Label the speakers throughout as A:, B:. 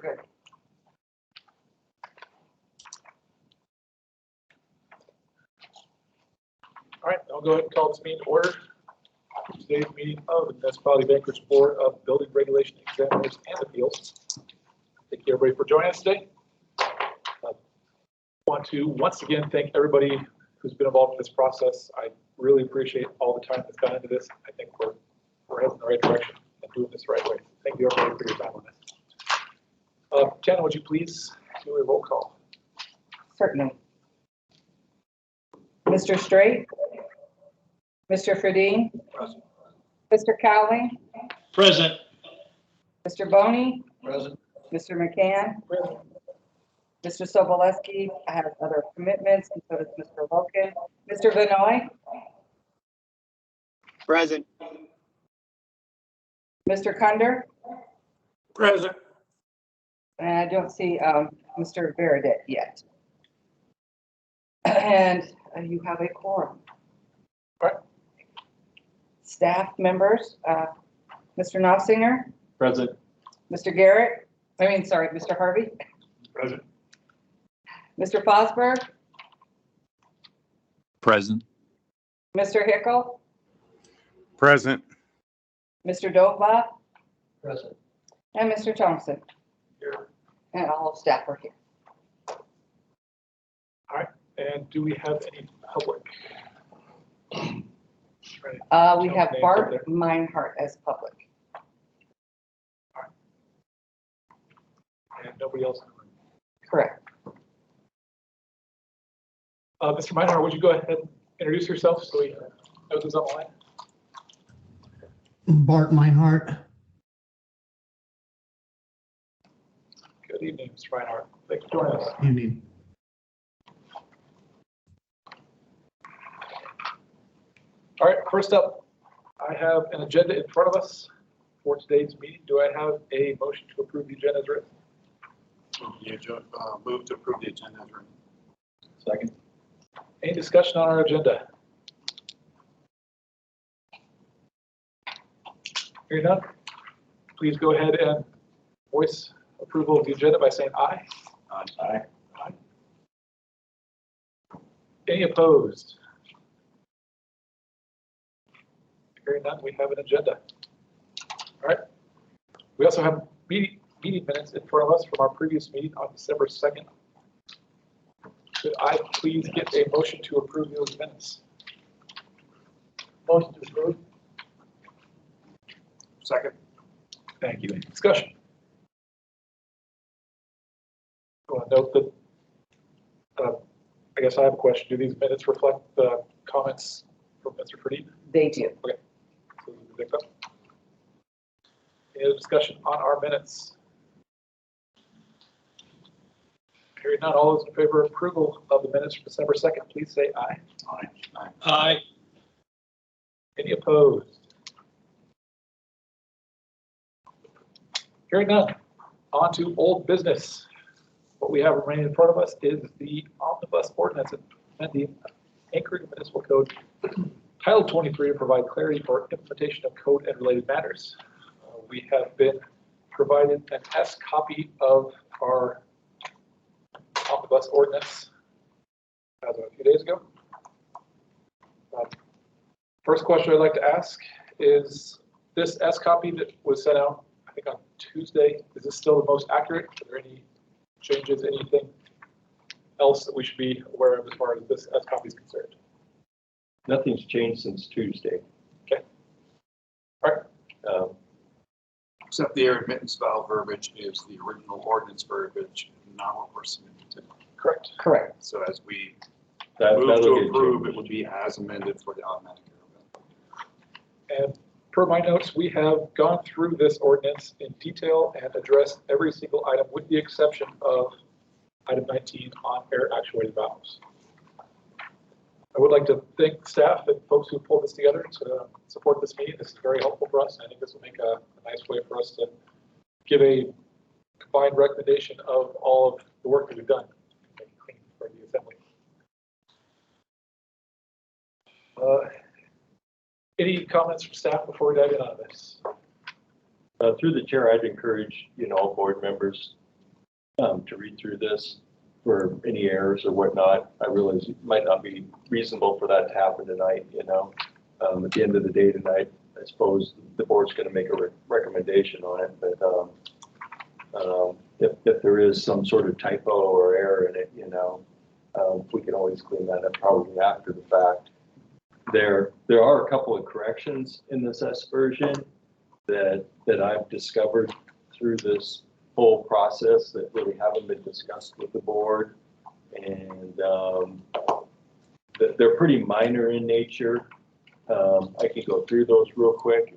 A: good.
B: All right, I'll go ahead and call this meeting to order. Today's meeting of the Municipality Bankers Board of Building Regulation Examiners and Appeals. Thank you everybody for joining us today. I want to once again thank everybody who's been involved in this process. I really appreciate all the time that's gone into this. I think we're heading in the right direction and doing this the right way. Thank you everybody for your time on this. Shannon, would you please do a roll call?
A: Certainly. Mr. Straight? Mr. Fredine?
B: Present.
A: Mr. Cowling?
C: Present.
A: Mr. Boney?
B: Present.
A: Mr. McCann?
B: Present.
A: Mr. Soboleski has other commitments, and so does Mr. Loken. Mr. Vinoy?
C: Present.
A: Mr. Kunder?
C: Present.
A: And I don't see Mr. Veridet yet. And you have a quorum.
B: Right.
A: Staff members, Mr. Knopfinger,
C: Present.
A: Mr. Garrett, Mr. Harvey,
B: Present.
A: Mr. Fosberg,
D: Present.
A: Mr. Hickle,
D: Present.
A: Mr. Dova,
B: Present.
A: and Mr. Thompson.
B: Here.
A: And all of staff are here.
B: All right, and do we have any public?
A: We have
B: Names
A: Bart
B: up there.
A: Meinhardt as public.
B: And nobody else in the room.
A: Correct.
B: Mr. Meinhardt, would you go ahead and introduce yourself so we know who's online?
E: Bart Meinhardt.
B: Good evening, Mr. Meinhardt. Thanks for joining us.
E: Evening.
B: All right, first up, I have an agenda in front of us for today's meeting. Do I have a motion to approve the agenda as written?
D: Move to approve the agenda as written.
B: Second. Any discussion on our agenda? Hearing none, please go ahead and voice approval of the agenda by saying aye.
D: Aye.
B: Aye. Any opposed? Hearing none, we have an agenda. All right. We also have meeting minutes in front of us from our previous meeting on December 2nd. Could I please get a motion to approve those minutes? Motion to approve.
D: Second.
B: Thank you. Any discussion? I want to note that, I guess I have a question. Do these minutes reflect the comments from Mr. Fredine?
A: They do.
B: Okay. So we can pick up. Any other discussion on our minutes? Hearing none, all those in favor of approval of the minutes from December 2nd, please say aye.
D: Aye.
C: Aye.
B: Any opposed? Hearing none, on to old business. What we have remaining in front of us is the omnibus ordinance amending Anchorage Municipal Code Title 23 to provide clarity for implementation of code and related matters. We have been provided an S copy of our omnibus ordinance as of a few days ago. First question I'd like to ask is this S copy that was sent out, I think on Tuesday, is this still the most accurate? Are there any changes, anything else that we should be aware of as far as this S copy is concerned?
F: Nothing's changed since Tuesday.
B: Okay. All right.
D: Except the air admittance valve verbiage is the original ordinance verbiage, not what we're submitting today.
B: Correct.
A: Correct.
D: So as we
F: That'll
D: move to
F: get
D: approve, it
F: changed.
D: would be as amended for the automatic air valve.
B: And per my notes, we have gone through this ordinance in detail and addressed every single item with the exception of item 19 on air actuated valves. I would like to thank staff and folks who pulled this together to support this meeting. This is very helpful for us. I think this will make a nice way for us to give a combined recommendation of all of the work that we've done to make it clean for the assembly. Any comments from staff before we dive in on this?
F: Through the chair, I'd encourage, all board members to read through this for any errors or whatnot. I realize it might not be reasonable for that to happen tonight, you know. At the end of the day tonight, I suppose the board's gonna make a recommendation on it, but, if there is some sort of typo or error in it, you know, we can always clean that up probably after the fact. There are a couple of corrections in this S version that I've discovered through this whole process that really haven't been discussed with the board. And they're pretty minor in nature. I can go through those real quick.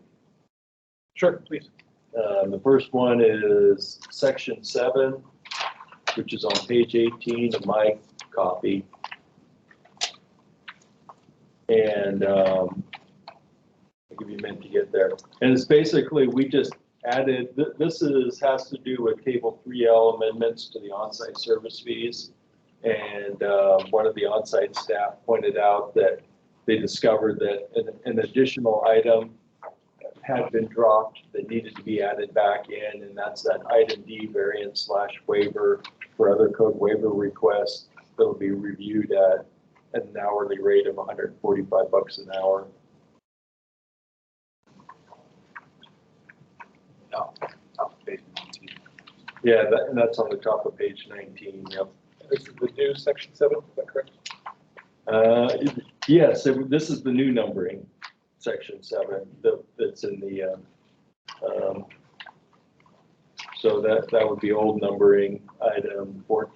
B: Sure, please.
F: The first one is section 7, which is on page 18 of my copy. And I'll give you a minute to get there. And it's basically, we just added, has to do with table 3L amendments to the onsite service fees. And one of the onsite staff pointed out that they discovered that an additional item had been dropped that needed to be added back in, and that's that item D variance/waiver for other code waiver requests that will be reviewed at an hourly rate of $145 an hour.
D: No, top of page 19.
F: Yeah, and that's on the top of page 19. Yep.
B: This is the new section 7, is that correct?
F: Yes, this is the new numbering, section 7, that's in the, so that would be old numbering, item 14.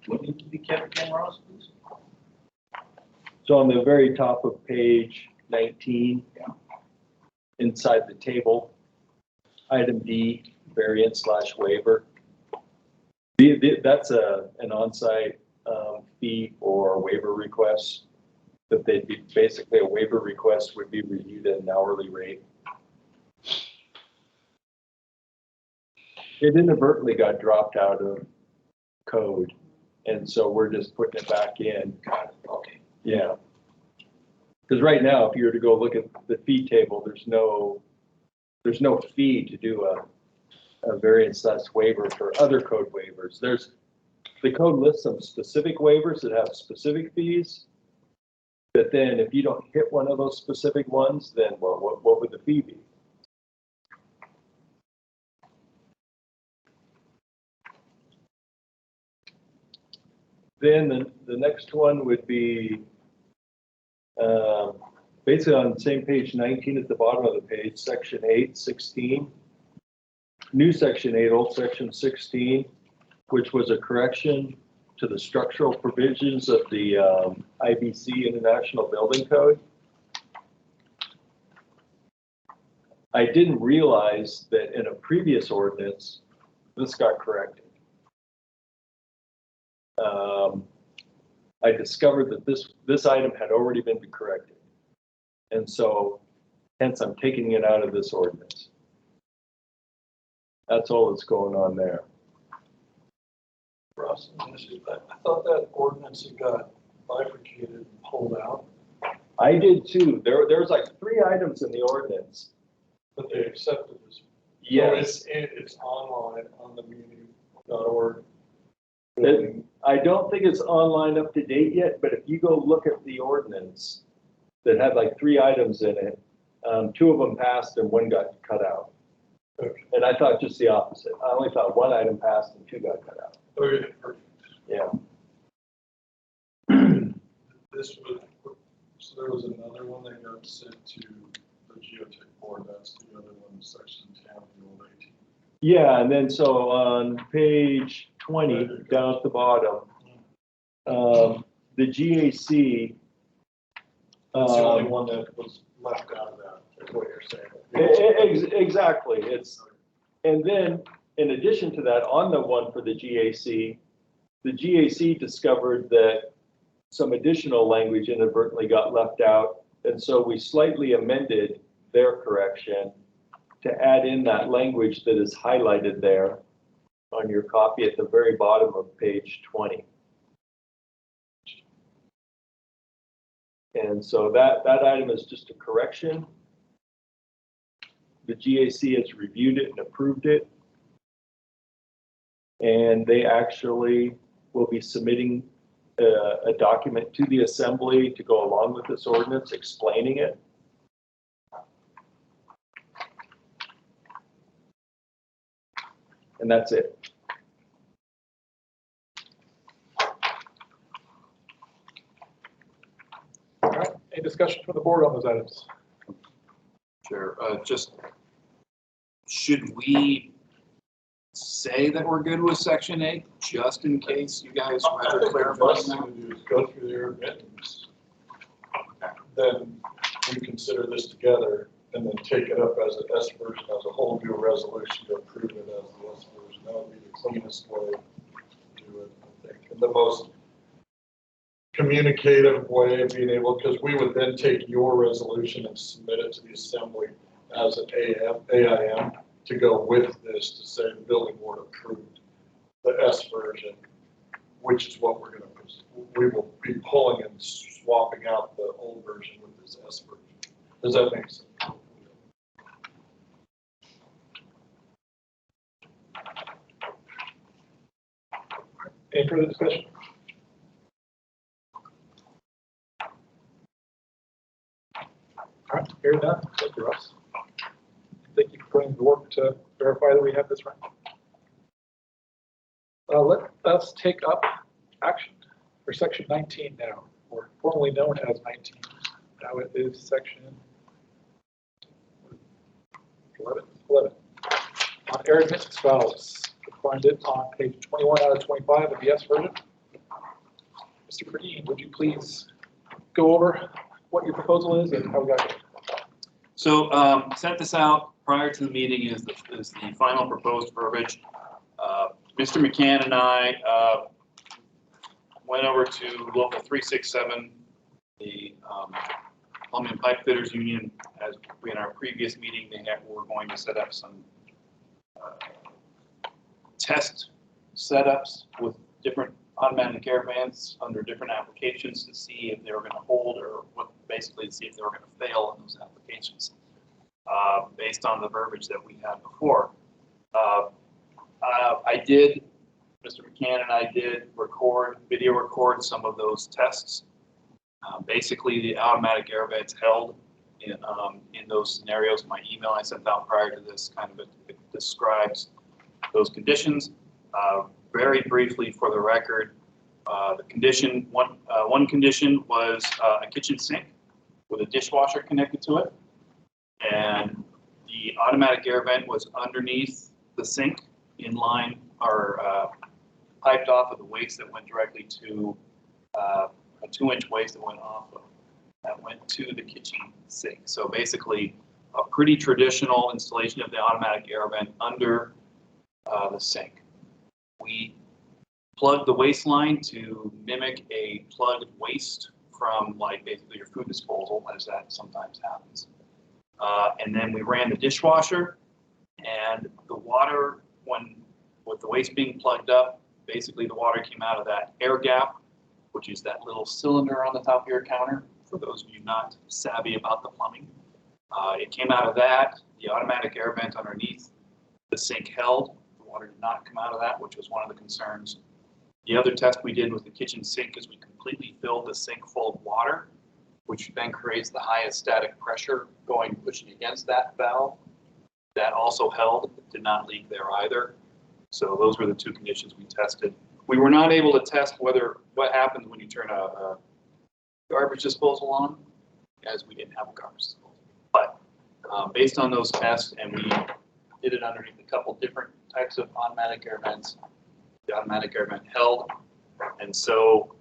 C: What needs to be kept again, Ross, please?
F: So on the very top of page 19, inside the table, item D, variance/waiver. That's an on-site fee for waiver requests. That they'd be basically a waiver request would be reviewed at an hourly rate. It inadvertently got dropped out of code, and so we're just putting it back in.
D: Got it, okay.
F: Yeah. Because right now, if you were to go look at the fee table, there's no fee to do a variance/waiver for other code waivers. The code lists some specific waivers that have specific fees. But then if you don't hit one of those specific ones, then what would the fee be? Then the next one would be basically on the same page 19 at the bottom of the page, section 8, 16. New section 8, old section 16, which was a correction to the structural provisions of the IBC International Building Code. I didn't realize that in a previous ordinance, this got corrected. I discovered that this item had already been corrected. And so, hence I'm taking it out of this ordinance. That's all that's going on there.
E: Ross, I thought that ordinance had got bifurcated and pulled out,
F: I did too. There's like 3 items in the ordinance.
E: but they accepted this.
F: Yes.
E: So it's online on the muni.org.
F: I don't think it's online up to date yet, but if you go look at the ordinance that had like 3 items in it, 2 of them passed and 1 got cut out.
E: Okay.
F: And I thought just the opposite. I only thought 1 item passed and 2 got cut out.
E: Okay, perfect.
F: Yeah.
E: This was, so there was another one that got sent to the geotech board. That's the other one, section 10 of the old 18.
F: Yeah, and then so on page 20, down at the bottom, the GAC.
E: That's the only one that was left out of that, is what you're saying.
F: Exactly. And then in addition to that, on the one for the GAC discovered that some additional language inadvertently got left out. And so we slightly amended their correction to add in that language that is highlighted there on your copy at the very bottom of page 20. And so that item is just a correction. the GAC has reviewed it and approved it. And they actually will be submitting a document to the assembly to go along with this ordinance, explaining it. And that's it.
B: All right, any discussion from the board on those items?
D: Chair, just, should we say that we're good with section 8, just in case you guys
E: I
D: want to
E: think the
D: clarify
E: best thing
D: now?
E: to do is go through their admittance. Then we consider this together and then take it up as an S version, as a whole new resolution to approve it as the S version. That would be the cleanest way to do it, I think. And the most communicative way of being able, because we would then take your resolution and submit it to the assembly as an AIM to go with this to say the building board approved the S version, which is what we're going to, we will be pulling and swapping out the old version with this S version. Does that make sense?
B: Any further discussion? All right, hearing none, thank you, Russ. Thank you for putting the work to verify that we have this right. Let us take up action for section 19 now, or formerly known as 19. Now it is section 11. On air admittance valves, you'll find it on page 21 out of 25 of the S version. Mr. Perdine, would you please go over what your proposal is and how we got it?
D: So sent this out prior to the meeting is the final proposed verbiage. Mr. McCann and I went over to local 367, the Plumbing and Pipe Fitters Union. As we in our previous meeting, were going to set up some test setups with different automatic air vents under different applications to see if they were going to hold, or basically to see if they were going to fail in those applications based on the verbiage that we had before. Mr. McCann and I did video record some of those tests. Basically, the automatic air vents held in those scenarios. My email I sent out prior to this it describes those conditions. Very briefly, for the record, the condition one condition was a kitchen sink with a dishwasher connected to it, and the automatic air vent was underneath the sink, in line or piped off of the waste that went directly to a 2-inch waste that went to the kitchen sink. So basically, a pretty traditional installation of the automatic air vent under the sink. We plugged the waste line to mimic a plugged waste from, like, basically your food disposal, as that sometimes happens. And then we ran the dishwasher, and the water, with the waste being plugged up, basically the water came out of that air gap, which is that little cylinder on the top of your counter, for those of you not savvy about the plumbing. It came out of that. The automatic air vent underneath the sink held. The water did not come out of that, which was one of the concerns. The other test we did with the kitchen sink is we completely filled the sink full of water, which then creates the highest static pressure pushing against that valve. That also held. It did not leak there either. So those were the two conditions we tested. We were not able to test what happens when you turn a garbage disposal on, as we didn't have a garbage disposal. But based on those tests, and we did it underneath a couple different types of automatic air vents, the automatic air vent held. And so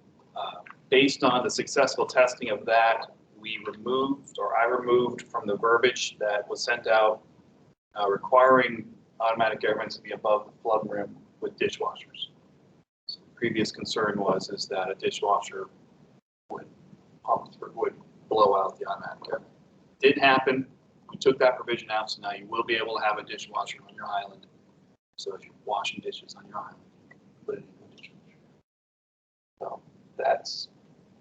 D: based on the successful testing of that, I removed from the verbiage that was sent out requiring automatic air vents to be above the plug rim with dishwashers. So the previous concern is that a dishwasher would blow out the automatic air vent. Didn't happen. We took that provision out, so now you will be able to have a dishwasher on your island. So if you're washing dishes on your island, you can put it in the dishwasher. So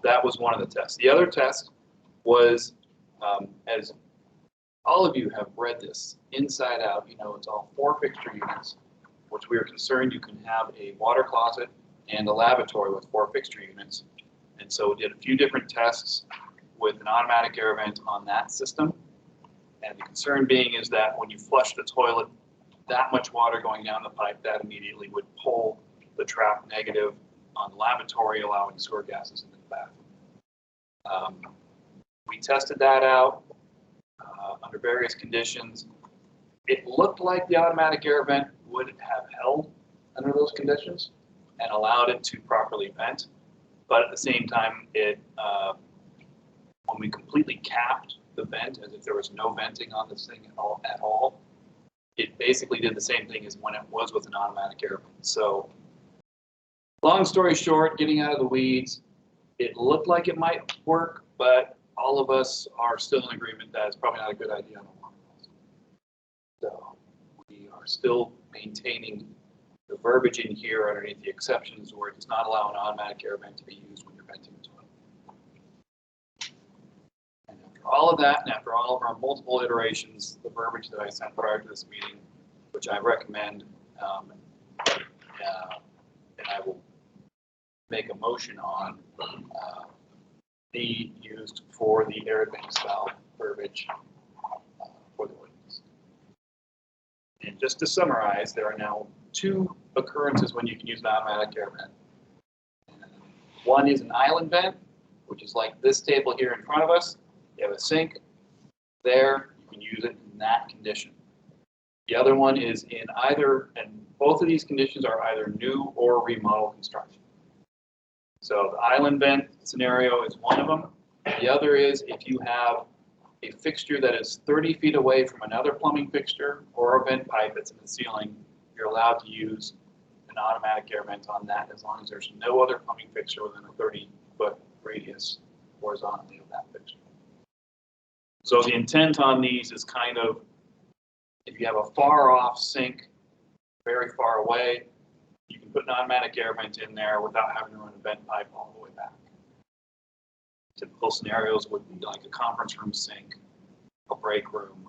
D: that was one of the tests. The other test was, as all of you have read this inside out. You know, it's all 4 fixture units, which we are concerned you can have a water closet and a lavatory with 4 fixture units. And so we did a few different tests with an automatic air vent on that system. And the concern being is that when you flush the toilet, that much water going down the pipe, that immediately would pull the trap negative on the lavatory, allowing sewer gases into the bathroom. We tested that out under various conditions. It looked like the automatic air vent would have held under those conditions and allowed it to properly vent. But at the same time, when we completely capped the vent, as if there was no venting on this thing at all, it basically did the same thing as when it was with an automatic air vent. So long story short, getting out of the weeds, it looked like it might work, but all of us are still in agreement that it's probably not a good idea on a long haul. So we are still maintaining the verbiage in here underneath the exceptions where it does not allow an automatic air vent to be used when you're venting the toilet. And after all of that, and after all of our multiple iterations, the verbiage that I sent prior to this meeting, which I recommend, and I will make a motion on, be used for the air advance valve verbiage for the ordinance. And just to summarize, there are now 2 occurrences when you can use an automatic air vent. One is an island vent, which is like this table here in front of us. You have a sink there, you can use it in that condition. The other one is in either, and both of these conditions are either new or remodel construction. So the island vent scenario is one of them. The other is if you have a fixture that is 30 feet away from another plumbing fixture or a vent pipe that's in the ceiling, you're allowed to use an automatic air vent on that as long as there's no other plumbing fixture within a 30-foot radius horizontally of that fixture. So the intent on these is kind of, if you have a far off sink, very far away, you can put an automatic air vent in there without having to run a vent pipe all the way back. Typical scenarios would be like a conference room sink, a break room,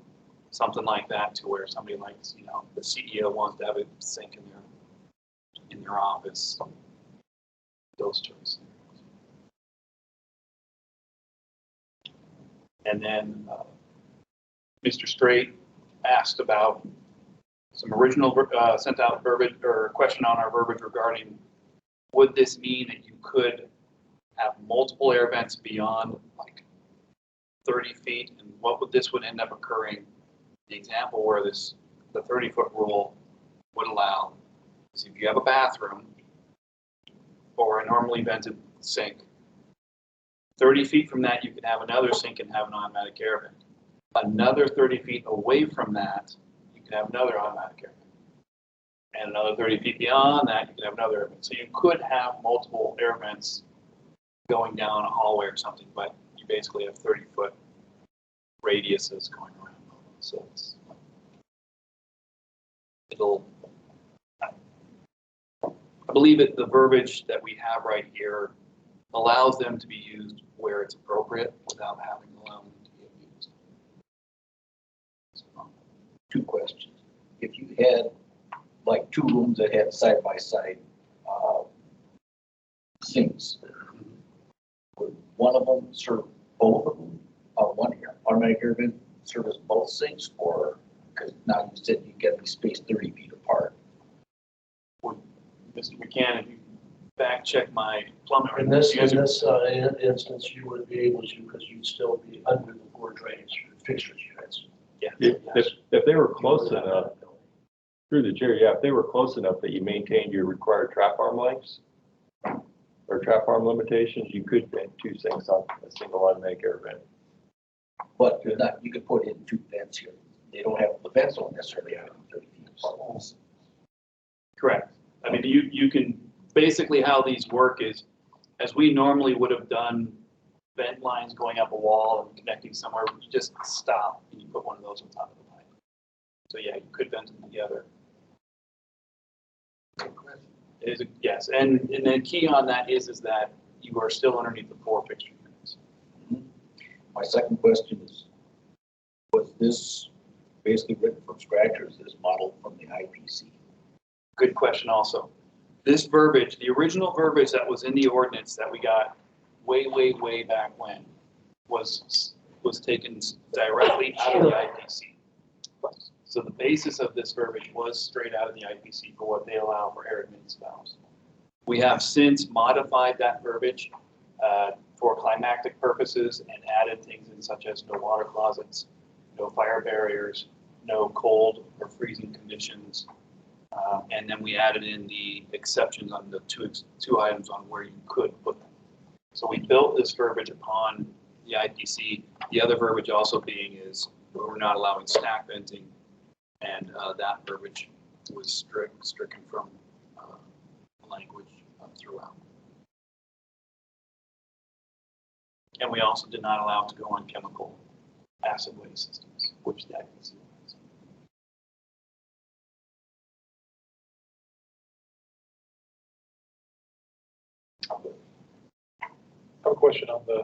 D: something like that, to where somebody likes, you know, the CEO wants to have a sink in their office. Those choices. And then Mr. Straight asked about some original sent out verbiage or question on our verbiage regarding, would this mean that you could have multiple air vents beyond like 30 feet, and what would this would end up occurring? The example where the 30-foot rule would allow is if you have a bathroom or a normally vented sink, 30 feet from that you can have another sink and have an automatic air vent. Another 30 feet away from that, you can have another automatic air vent. And another 30 feet beyond that, you can have another air vent. So you could have multiple air vents going down a hallway or something, but you basically have 30-foot radiuses going around. So I believe that the verbiage that we have right here allows them to be used where it's appropriate without having to allow them to be abused. So,
C: 2 questions. If you had like 2 rooms that had side-by-side sinks, would one of them serve both of them? One automatic air vent service both sinks, or because now you said you get to be spaced 30 feet apart?
D: Mr. McCann, if you back check my plumbing.
G: In this
D: you guys are-
G: instance, you would be able to, because you'd still be under the core drainage fixtures units.
D: Yeah.
F: If they were close enough, through the chair, yeah, if they were close enough that you maintained your required trap arm lengths or trap arm limitations, you could vent 2 sinks on a single automatic air vent.
C: But you're not, you could put in 2 vents here. They don't have, the vents don't necessarily have 30 feet apart.
D: Correct. I mean, you can, basically how these work is, as we normally would have done vent lines going up a wall and connecting somewhere, you just stop and you put one of those on top of the pipe. So yeah, you could vent them together. It is yes, and the key on that is that you are still underneath the 4 fixture units.
C: My second question is, would Was this basically written from scratch or is this modeled from the IPC?
D: Good question also. This verbiage, the original verbiage that was in the ordinance that we got way back when was taken directly out of the IPC. So the basis of this verbiage was straight out of the IPC for what they allow for arid municipalities. We have since modified that verbiage for climactic purposes and added things in such as no water closets, no fire barriers, no cold or freezing conditions. And then we added in the exceptions on the two items on where you could put them. So we built this verbiage upon the IPC. The other verbiage also being is we're not allowing stack venting, and that verbiage was stricken from language throughout. And we also did not allow it to go on chemical acid waste systems, which the IPC has.
B: I have a question on the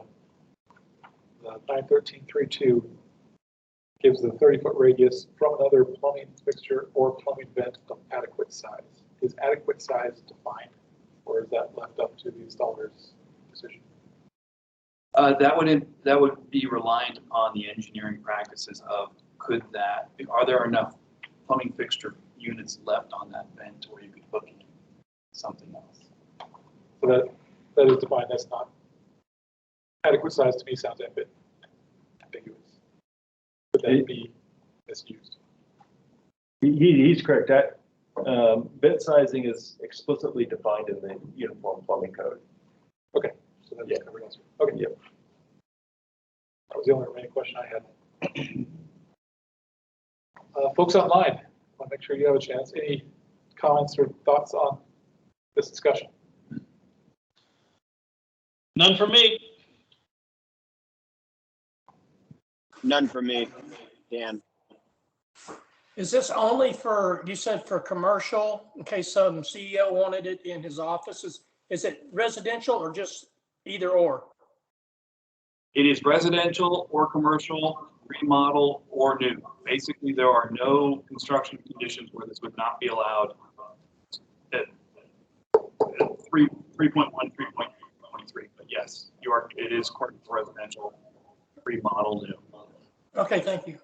B: 913.32 gives the 30-foot radius from another plumbing fixture or plumbing vent of adequate size. Is adequate size defined, or is that left up to the installer's decision?
D: That would be reliant on the engineering practices of are there enough plumbing fixture units left on that vent where you could hook in something else?
B: So that is defined. That's not adequate size. To me sounds ambiguous. Would that be misused?
F: He's correct. That vent sizing is explicitly defined in the Uniform Plumbing Code.
B: Okay, so that's covered elsewhere. Okay,
F: Yep.
B: That was the only remaining question I had. Folks online, I want to make sure you have a chance. Any comments or thoughts on this discussion?
H: None for me.
I: None for me, Dan.
G: Is this only for, you said for commercial, in case some CEO wanted it in his offices? Is it residential or just either or?
D: It is residential or commercial, remodel or new. Basically, there are no construction conditions where this would not be allowed at 3.1, 3.23. But yes, it is according to residential, remodel, new.
G: Okay, thank you.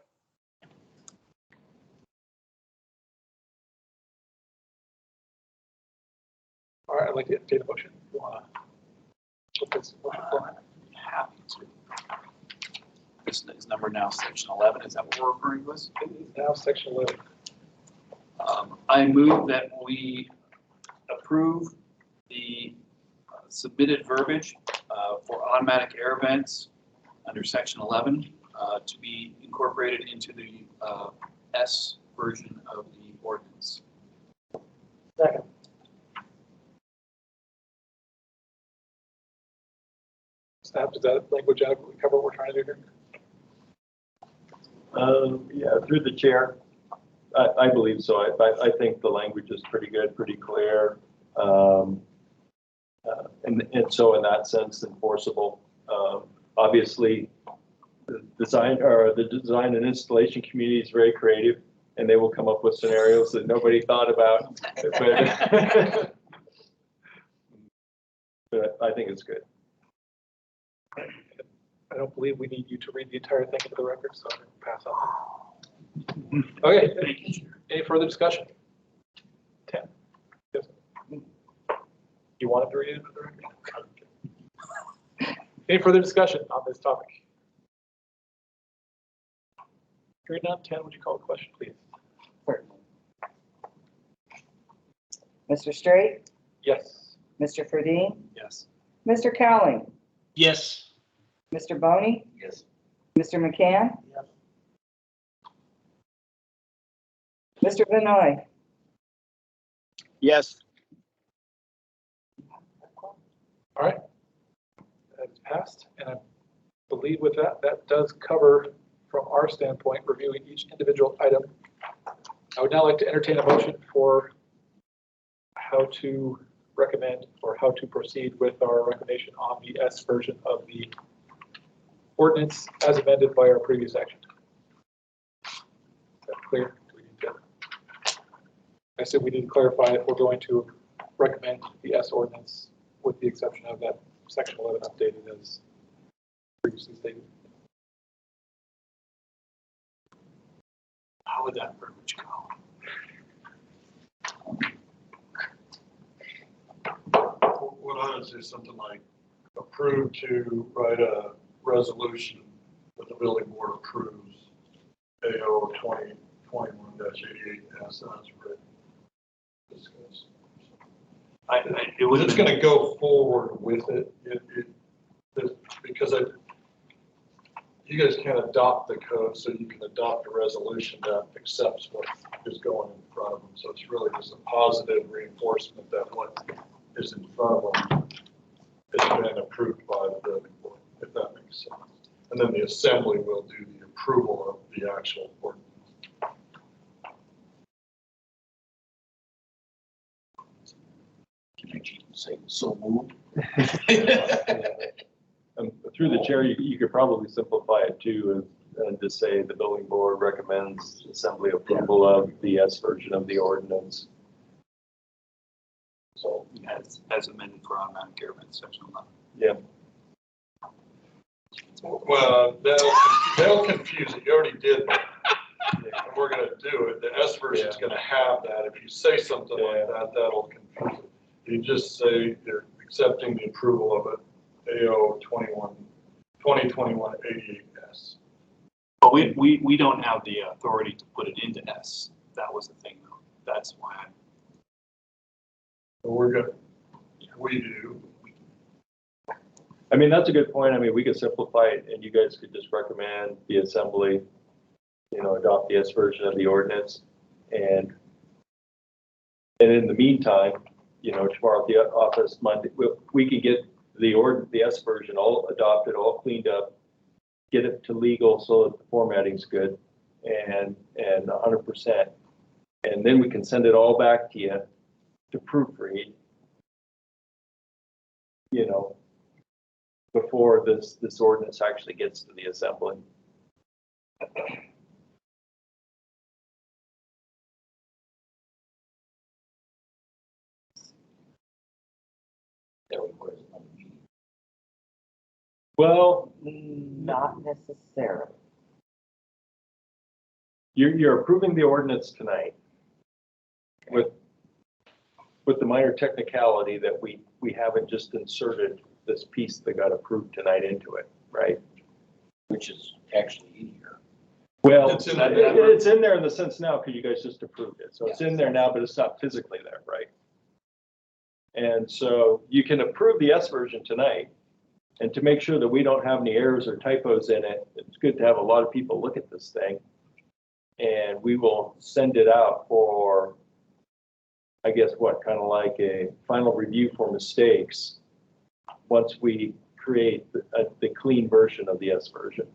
B: All right, I'd like to entertain a motion. If you want to put this motion forward.
D: Happy to. This is number now section 11. Is that what we're referring to as?
B: It is now section 11.
D: I move that we approve the submitted verbiage for automatic air vents under section 11 to be incorporated into the S version of the ordinance.
B: Second. Staff, does that language adequately cover what we're trying to do here?
F: Yeah, through the chair. I believe so. I think the language is pretty good, pretty clear. And so in that sense, enforceable. Obviously, the design and installation community is very creative, and they will come up with scenarios that nobody thought about. But I think it's good.
B: I don't believe we need you to read the entire thing into the record, so I'm going to pass on. Okay, any further discussion? 10. Yes. You wanted to read it into the record? Any further discussion on this topic? Hearing none, 10, would you call the question, please?
A: Mr. Straight,
B: Yes.
A: Mr. Ferdine,
D: Yes.
A: Mr. Cowling,
H: Yes.
A: Mr. Boney,
C: Yes.
A: Mr. McCann, Mr. Benoit.
I: Yes.
B: All right. That is passed, and I believe with that, that does cover, from our standpoint, reviewing each individual item. I would now like to entertain a motion for how to recommend or how to proceed with our recommendation on the S version of the ordinance as amended by our previous action. clear? Do we need to? I said we need to clarify if we're going to recommend the S ordinance with the exception of that section 11 updated as previously stated.
D: How would that verbiage go?
E: What I would say something like approve to write a resolution that the building board approves AO 2021-88 as written. Discuss.
D: It would.
E: It's going to go forward with it, because you guys can't adopt the code, so you can adopt a resolution that accepts what is going in front of them. So it's really just a positive reinforcement that what is in front of them has been approved by the building board, if that makes sense. And then the assembly will do the approval of the actual ordinance.
C: Can I cheat and say so moved?
F: Through the chair, you could probably simplify it too, and just say the building board recommends assembly approval of the S version of the ordinance.
C: So,
D: As amended for automatic air vent section 11.
F: Yeah.
E: Well, they'll confuse it. You already did that. And we're going to do it. The S version is going to have that. If you say something like that, that'll confuse it. You just say you're accepting the approval of it, AO 2021-88S.
D: But we don't have the authority to put it into S. That was the thing though. That's why
E: So we're good. We do.
F: I mean, that's a good point. I mean, we could simplify it and you guys could just recommend the assembly, adopt the S version of the ordinance. And in the meantime, tomorrow at the office Monday, we can get the S version all adopted, all cleaned up, get it to legal so that the formatting's good and 100%. And then we can send it all back to you to proofread, before this ordinance actually gets to the assembly.
C: there was another meeting.
F: Well,
A: Not necessarily.
F: you're approving the ordinance tonight with the minor technicality that we haven't just inserted this piece that got approved tonight into it, right?
C: Which is actually in here.
F: Well,
E: It's in
F: it's in there in the sense now because you guys just approved it. So it's in there now, but it's not physically there, right? And so you can approve the S version tonight. And to make sure that we don't have any errors or typos in it, it's good to have a lot of people look at this thing. And we will send it out for, I guess, kind of like a final review for mistakes once we create the clean version of the S version.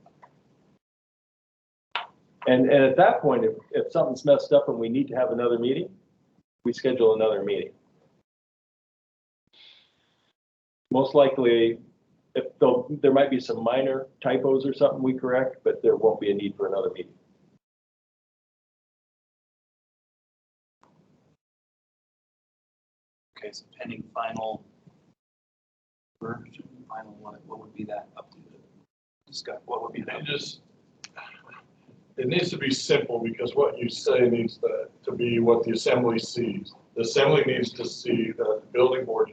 F: And at that point, if something's messed up and we need to have another meeting, we schedule another meeting. Most likely, there might be some minor typos or something we correct, but there won't be a need for another meeting.
D: okay, so pending final version, final what would be that up to discuss? What would be that?
E: It needs to be simple because what you say needs to be what the assembly sees. The assembly needs to see that the building board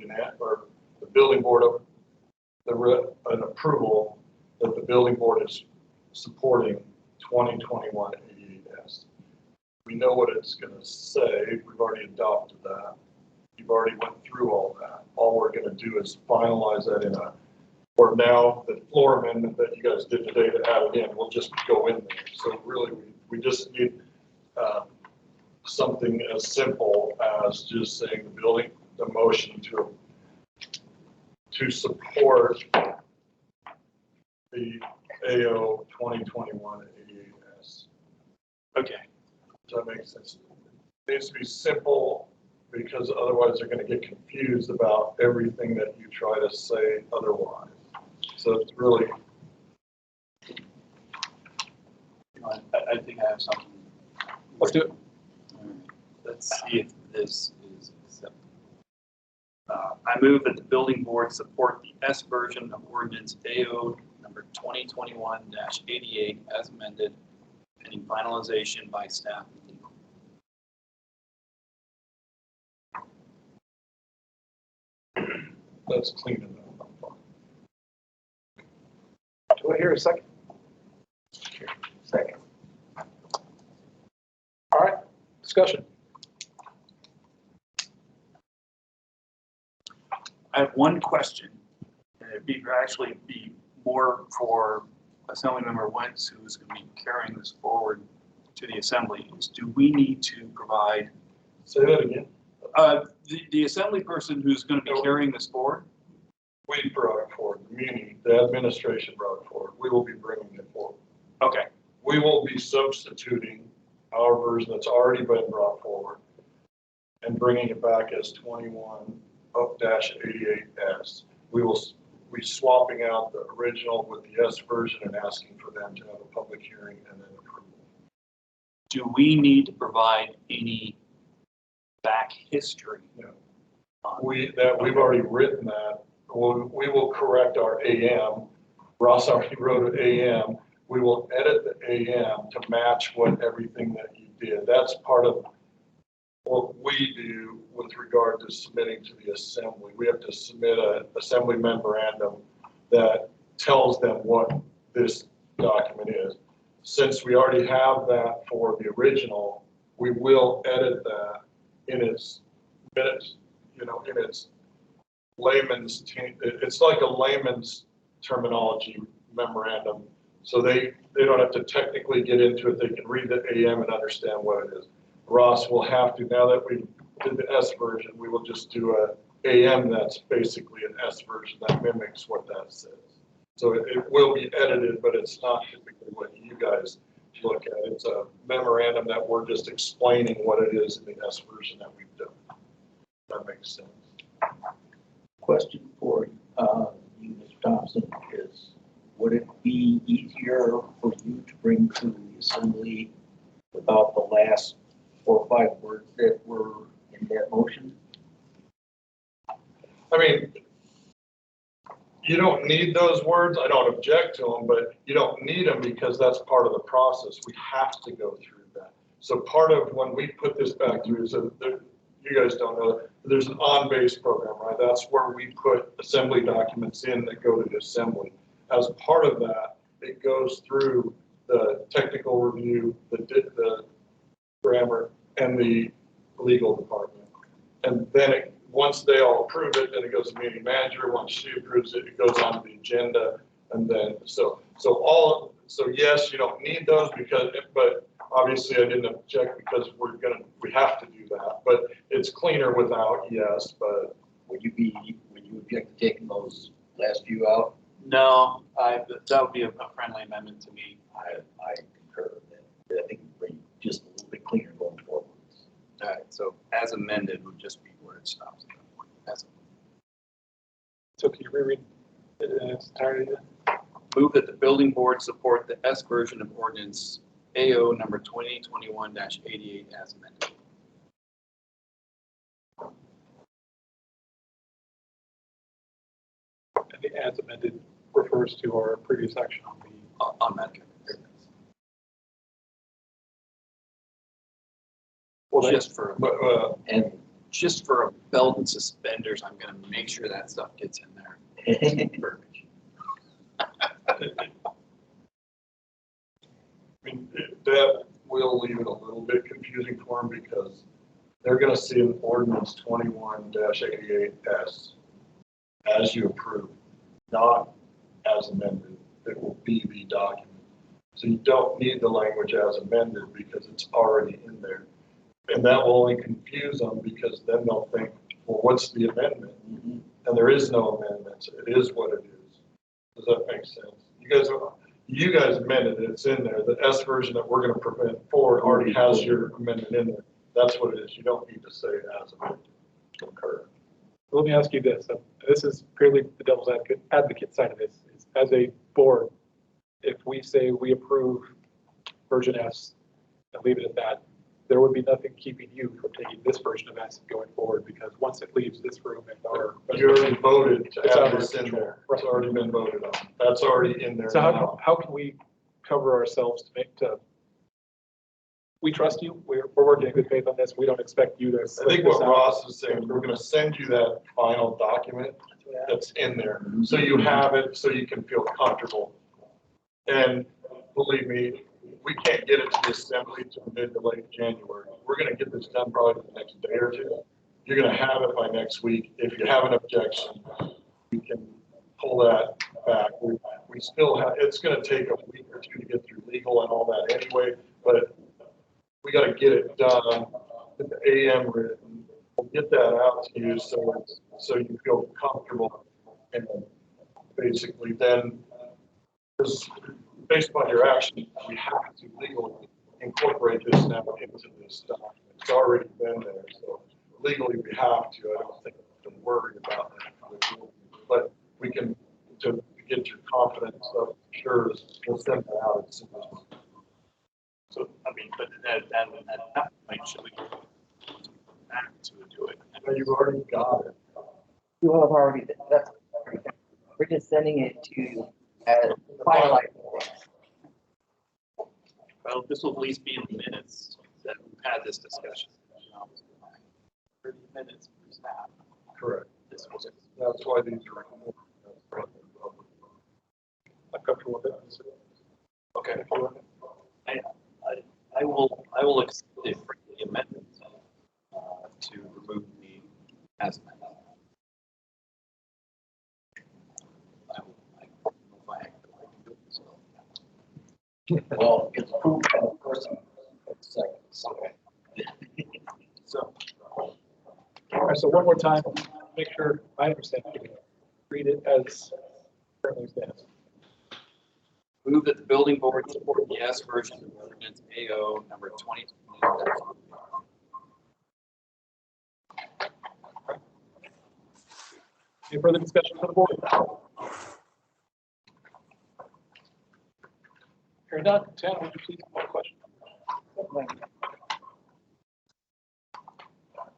E: an approval that the building board is supporting 2021 88S. We know what it's going to say. We've already adopted that. You've already went through all that. All we're going to do is finalize that or now the floor amendment that you guys did today to add it in will just go in there. So really, we just need something as simple as just saying the motion to support the AO 2021 88S.
D: Okay.
E: Does that make sense? It needs to be simple because otherwise they're going to get confused about everything that you try to say otherwise. So it's really.
D: I think I have something
B: Let's do it.
D: Let's see if this is acceptable. I move that the building board support the S version of ordinance AO number 2021-88 as amended, pending finalization by staff and legal.
E: That's clean enough.
B: Do I hear a second?
C: Second.
B: All right, discussion.
D: I have one question, and it'd be actually be more for Assemblymember Wentz, who's going to be carrying this forward to the assembly. Is do we need to provide
E: Say that again.
D: the assembly person who's going to be carrying this forward?
E: We brought it forward, meaning the administration brought it forward. We will be bringing it forward.
D: Okay,
E: We will be substituting our version that's already been brought forward and bringing it back as 21-88S. We will be swapping out the original with the S version and asking for them to have a public hearing and then approval.
D: do we need to provide any back history?
E: No.
D: on-
E: We've already written that. We will correct our AM. Ross already wrote an AM. We will edit the AM to match everything that you did. That's part of what we do with regard to submitting to the assembly. We have to submit an assembly memorandum that tells them what this document is. Since we already have that for the original, we will edit that in its minutes, in its layman's, it's like a layman's terminology memorandum. So they don't have to technically get into it. They can read the AM and understand what it is. Ross will have to, now that we did the S version, we will just do a AM that's basically an S version that mimics what that says. So it will be edited, but it's not typically what you guys look at. It's a memorandum that we're just explaining what it is in the S version that we've done. That makes sense.
C: Question for you, Mr. Thompson, is would it be easier for you to bring to the assembly without the last 4 or 5 words that were in that motion?
E: I mean, you don't need those words. I don't object to them, but you don't need them because that's part of the process. We have to go through that. So part of when we put this back through, so you guys don't know, there's an on-base program, right? That's where we put assembly documents in that go to the assembly. As part of that, it goes through the technical review, the grammar, and the legal department. And then once they all approve it, then it goes to meeting manager. Once she approves it, it goes on to the agenda. And then, so yes, you don't need those but obviously I didn't object because we have to do that, but it's cleaner without, yes, but.
C: Would you object to taking those last few out?
D: No, that would be a friendly amendment to me.
C: I concur with that. I think it'd bring just a little bit cleaner going forward.
D: All right, so as amended would just be where it stops.
B: So can you reread it in its entirety?
D: Move that the building board support the S version of ordinance AO number 2021-88 as amended.
B: And the as amended refers to our previous action on the.
D: On that.
E: Well,
D: Just for
C: And
D: just for a belt and suspenders, I'm going to make sure that stuff gets in there. Verbiage.
E: I mean, that will leave it a little bit confusing for them because they're going to see an ordinance 21-88S as you approve, not as amended. It will be the document. So you don't need the language as amended because it's already in there. And that will only confuse them because then they'll think, well, what's the amendment?
C: Mhm.
E: And there is no amendment. It is what it is. Does that make sense? You guys amended it. It's in there. The S version that we're going to prevent forward already has your amendment in there. That's what it is. You don't need to say as amended. Concur.
B: Let me ask you this. This is purely the devil's advocate side of this. Is as a board, if we say we approve version S and leave it at that, there would be nothing keeping you from taking this version of acid going forward, because once it leaves this room and our.
E: You already voted to
B: It's
E: add
B: under
E: this in
B: control.
E: there.
B: Right.
E: It's already been voted on. That's already in there
B: So
E: now.
B: how can we cover ourselves to make, we trust you, we're working in good faith on this, we don't expect you to.
E: I think what Ross is saying, we're gonna send you that final document that's in there, so you have it, so you can feel comfortable. And believe me, we can't get it to the assembly till mid to late January. We're gonna get this done probably the next day or two. You're gonna have it by next week. If you have an objection, you can pull that back. We still have, it's gonna take a week or two to get through legal and all that anyway, but we gotta get it done, get the AM written, we'll get that out to you so you feel comfortable. And basically then, because based upon your action, we have to legally incorporate this now into this document. It's already been there, so legally we have to. I don't think we can worry about that. But we can, to get your confidence up, sure, we'll send that out as soon as.
D: So, I mean, but at that point, should we go back to do it?
E: You've already got it.
A: You will have already, that's, we're just sending it to you as finalized.
D: Well, this will at least be in the minutes that we've had this discussion. 30 minutes per staff.
E: Correct.
D: This was it.
E: That's why these are recorded.
B: I'm comfortable with it.
D: Okay. I will accept the friendly amendment to remove the hazmat. I don't know if I can do it, so.
C: Well, it's approved by the person. Second, so.
B: So, all right, so one more time, make sure I understand. Read it as currently stands.
D: Move that the building board support the S version of ordinance AO number 2020.
B: Any further discussion from the board? Hearing none, Tan, would you please call the question?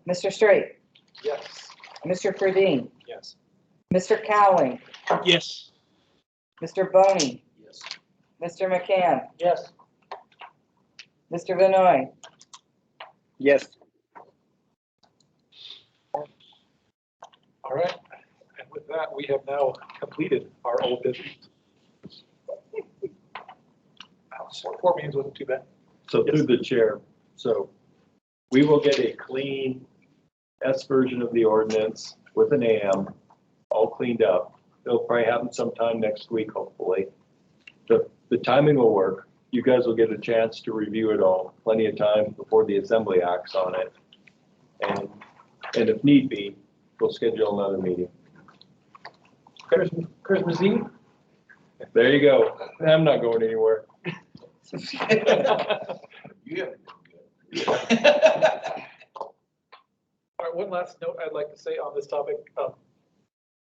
A: Mr. Straight,
B: Yes.
A: Mr. Fredine,
B: Yes.
A: Mr. Cowling,
H: Yes.
A: Mr. Boney,
C: Yes.
A: Mr. McCann,
H: Yes.
A: Mr. Vinoy,
I: Yes.
B: All right, and with that, we have now completed our old business. Wow, 4 meetings wasn't too bad.
F: So through the chair, so we will get a clean S version of the ordinance with an AM, all cleaned up. They'll probably have it sometime next week, hopefully. The timing will work. You guys will get a chance to review it all, plenty of time before the assembly acts on it. And if need be, we'll schedule another meeting.
B: Christmas Eve?
F: There you go. I'm not going anywhere.
C: You have.
B: All right, one last note I'd like to say on this topic.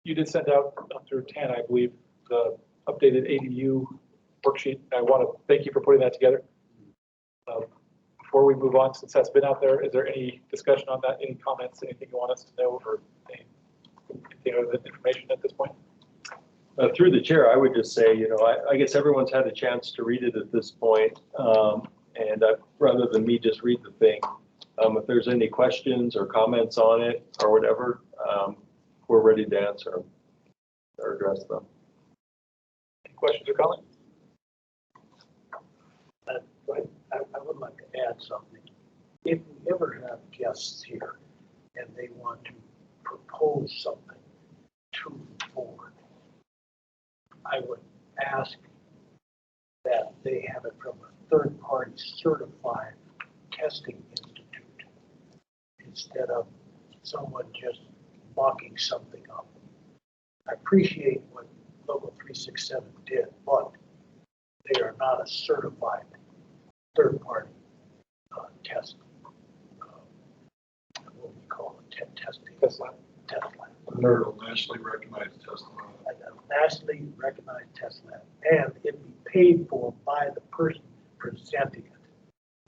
B: You did send out through TAN, I believe, the updated ADU worksheet. I want to thank you for putting that together. Before we move on, since that's been out there, is there any discussion on that? Any comments, anything you want us to know, or anything other than information at this point?
F: Through the chair, I would just say, I guess everyone's had a chance to read it at this point. And rather than me just read the thing, if there's any questions or comments on it or whatever, we're ready to answer them or address them.
B: Any questions or comments?
J: I would like to add something. If we ever have guests here and they want to propose something to the board, I would ask that they have it from a third-party certified testing institute instead of someone just mocking something up. I appreciate what Local 367 did, but they are not a certified third-party test. What do we call it? Testing.
B: Test lab.
J: Test lab.
E: NERDL, nationally recognized test lab.
J: A nationally recognized test lab, and it be paid for by the person presenting it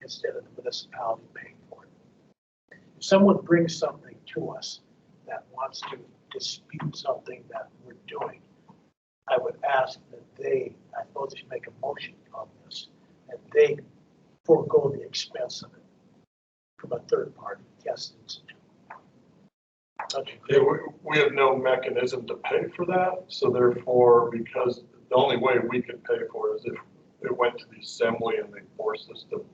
J: instead of the municipality paying for it. If someone brings something to us that wants to dispute something that we're doing, I would ask that I suppose they should make a motion on this, and they forego the expense of it from a third party test institute. Don't you
E: Yeah,
J: agree?
E: we have no mechanism to pay for that, so therefore, because the only way we could pay for it is if it went to the assembly and they forced us to,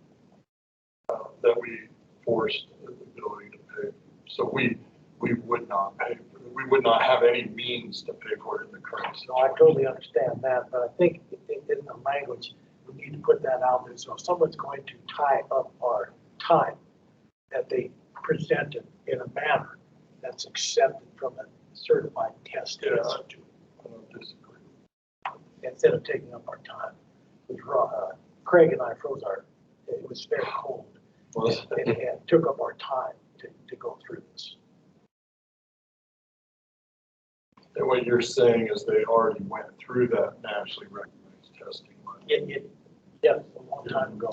E: that we forced the ability to pay. So we would not pay, we would not have any means to pay for it in the current
J: No, I
E: situation.
J: totally understand that, but I think in the language, we need to put that out there. So if someone's going to tie up our time, that they present it in a manner that's accepted from a certified test
E: Yeah.
J: institute,
E: I don't disagree.
J: instead of taking up our time. Craig and I froze it was very cold,
E: Well,
J: and it took up our time to go through this.
E: and what you're saying is they already went through that nationally recognized testing.
J: Yes, a long time ago.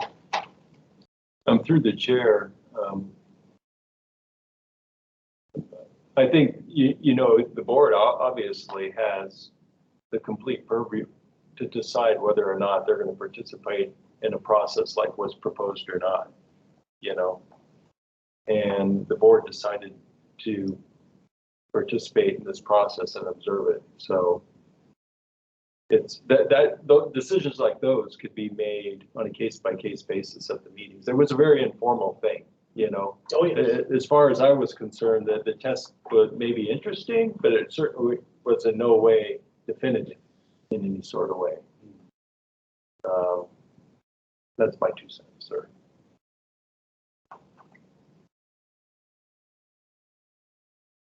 F: Through the chair, I think, you know, the board obviously has the complete purview to decide whether or not they're going to participate in a process like what's proposed or not, you know. And the board decided to participate in this process and observe it. So it's decisions like those could be made on a case-by-case basis at the meetings. It was a very informal thing, you know.
J: Oh, yes.
F: As far as I was concerned, that the test was maybe interesting, but it certainly was in no way definitive in any sort of way. That's my 2 cents, sir.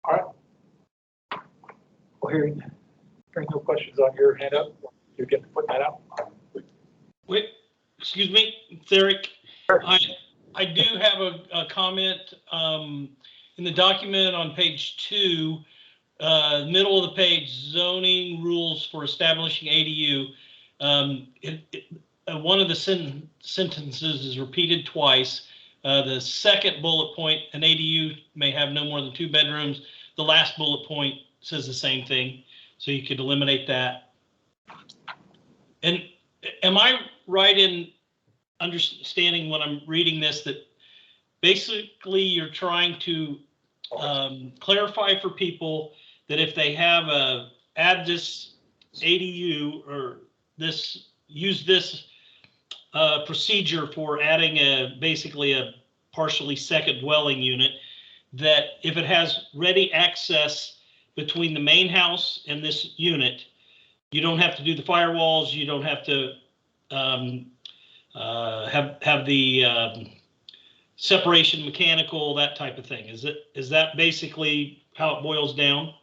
B: All right. Well, hearing no questions on your hand up, you're getting to put that out.
H: Wait, excuse me, it's Eric. I do have a comment in the document on page 2, middle of the page, zoning rules for establishing ADU. One of the sentences is repeated twice. The second bullet point, an ADU may have no more than 2 bedrooms. The last bullet point says the same thing, so you could eliminate that. And am I right in understanding when I'm reading this that basically you're trying to clarify for people that if they have add this ADU or use this procedure for adding basically a partially second dwelling unit, that if it has ready access between the main house and this unit, you don't have to do the firewalls, you don't have to have the separation mechanical, that type of thing. Is that basically how it boils down?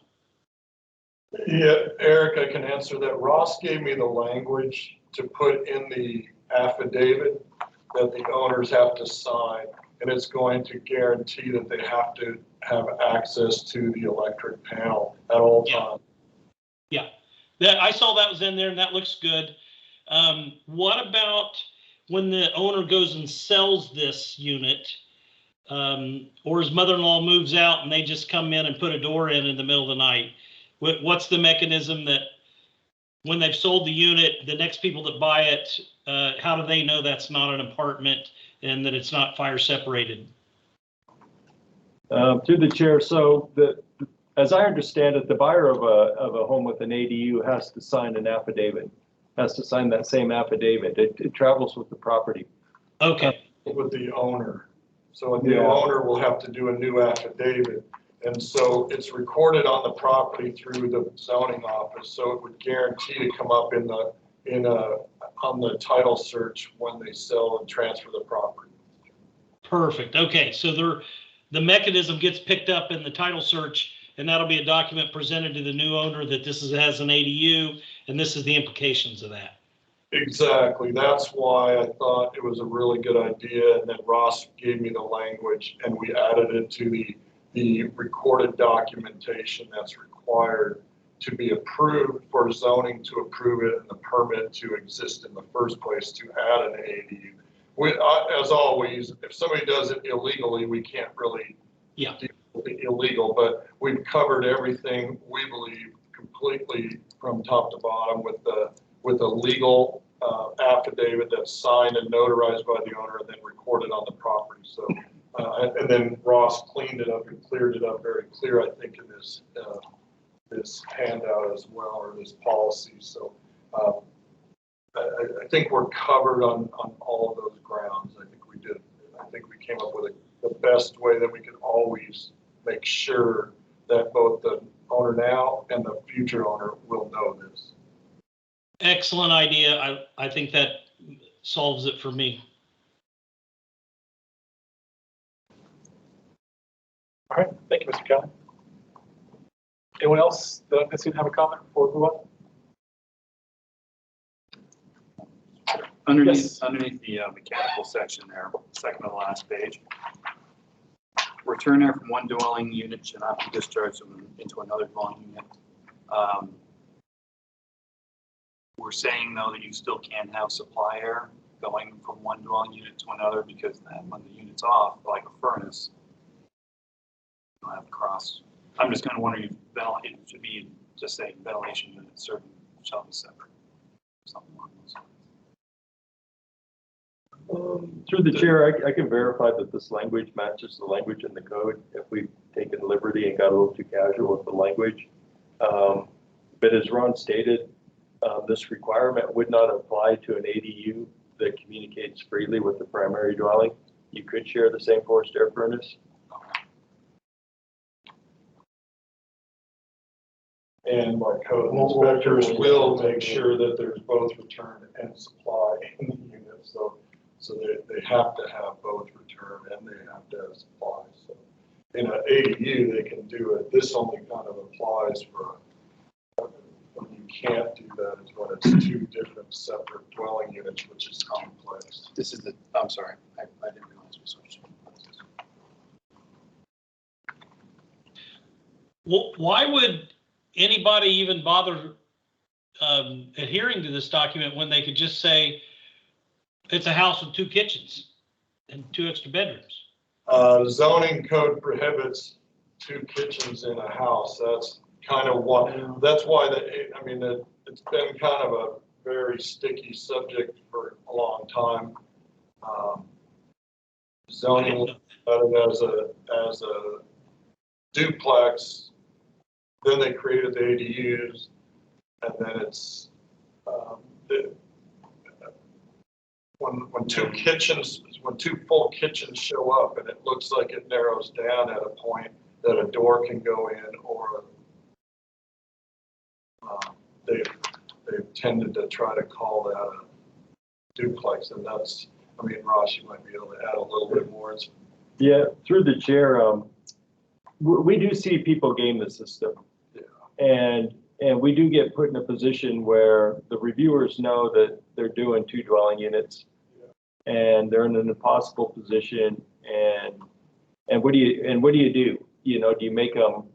E: Yeah, Eric, I can answer that. Ross gave me the language to put in the affidavit that the owners have to sign, and it's going to guarantee that they have to have access to the electric panel at all times.
H: That I saw that was in there, and that looks good. What about when the owner goes and sells this unit, or his mother-in-law moves out and they just come in and put a door in the middle of the night? What's the mechanism that when they've sold the unit, the next people that buy it, how do they know that's not an apartment and that it's not fire separated?
F: Through the chair, so as I understand it, the buyer of a home with an ADU has to sign an affidavit, has to sign that same affidavit. It travels with the property.
H: Okay.
E: With the owner. So a new owner will have to do a new affidavit. And so it's recorded on the property through the zoning office. So it would guarantee to come up on the title search when they sell and transfer the property.
H: Perfect. Okay. So the mechanism gets picked up in the title search, and that'll be a document presented to the new owner that this has an ADU, and this is the implications of that.
E: Exactly. That's why I thought it was a really good idea. And then Ross gave me the language and we added it to the recorded documentation that's required to be approved for zoning to approve it and the permit to exist in the first place to add an ADU. as always, if somebody does it illegally, we can't really
H: Yeah.
E: deal with the illegal, but we've covered everything, we believe, completely from top to bottom with a legal affidavit that's signed and notarized by the owner and then recorded on the property. So, and then Ross cleaned it up and cleared it up very clear, I think, in this handout as well, or this policy. So I think we're covered on all of those grounds. I think we did. I think we came up with the best way that we can always make sure that both the owner now and the future owner will know this.
H: Excellent idea. I think that solves it for me.
B: All right, thank you, Mr. Kelly. Anyone else that I see have a comment before we move on?
D: Underneath the mechanical section there, second to the last page. Return air from one dwelling unit should not be discharged into another dwelling unit. We're saying though that you still can have supply air going from one dwelling unit to another, because then when the unit's off, like a furnace, you don't have to cross. I'm just kind of wondering if it should be just saying ventilation units certain shall be separate, something along those lines.
F: Through the chair, I can verify that this language matches the language in the code if we've taken liberty and got a little too casual with the language. But as Ron stated, this requirement would not apply to an ADU that communicates freely with the primary dwelling. You could share the same forced air furnace.
E: And my code inspectors will make sure that there's both return and supply in the unit. So they have to have both return and they have to have supply. So in an ADU, they can do it. This only kind of applies for when you can't do that is when it's two different separate dwelling units, which is complex.
D: This is I'm sorry, I didn't realize we switched.
H: Well, why would anybody even bother adhering to this document when they could just say it's a house with two kitchens and two extra bedrooms?
E: Zoning code prohibits two kitchens in a house. That's kind of what, that's why it's been kind of a very sticky subject for a long time. Zoning as a duplex, then they created the ADUs, and then it's when two full kitchens show up and it looks like it narrows down at a point that a door can go in, or they've tended to try to call that a duplex, and that's, Ross, you might be able to add a little bit more.
F: Yeah, through the chair, we do see people game the system. Yeah. And we do get put in a position where the reviewers know that they're doing two dwelling units, and they're in an impossible position. And what do you do? Do you make them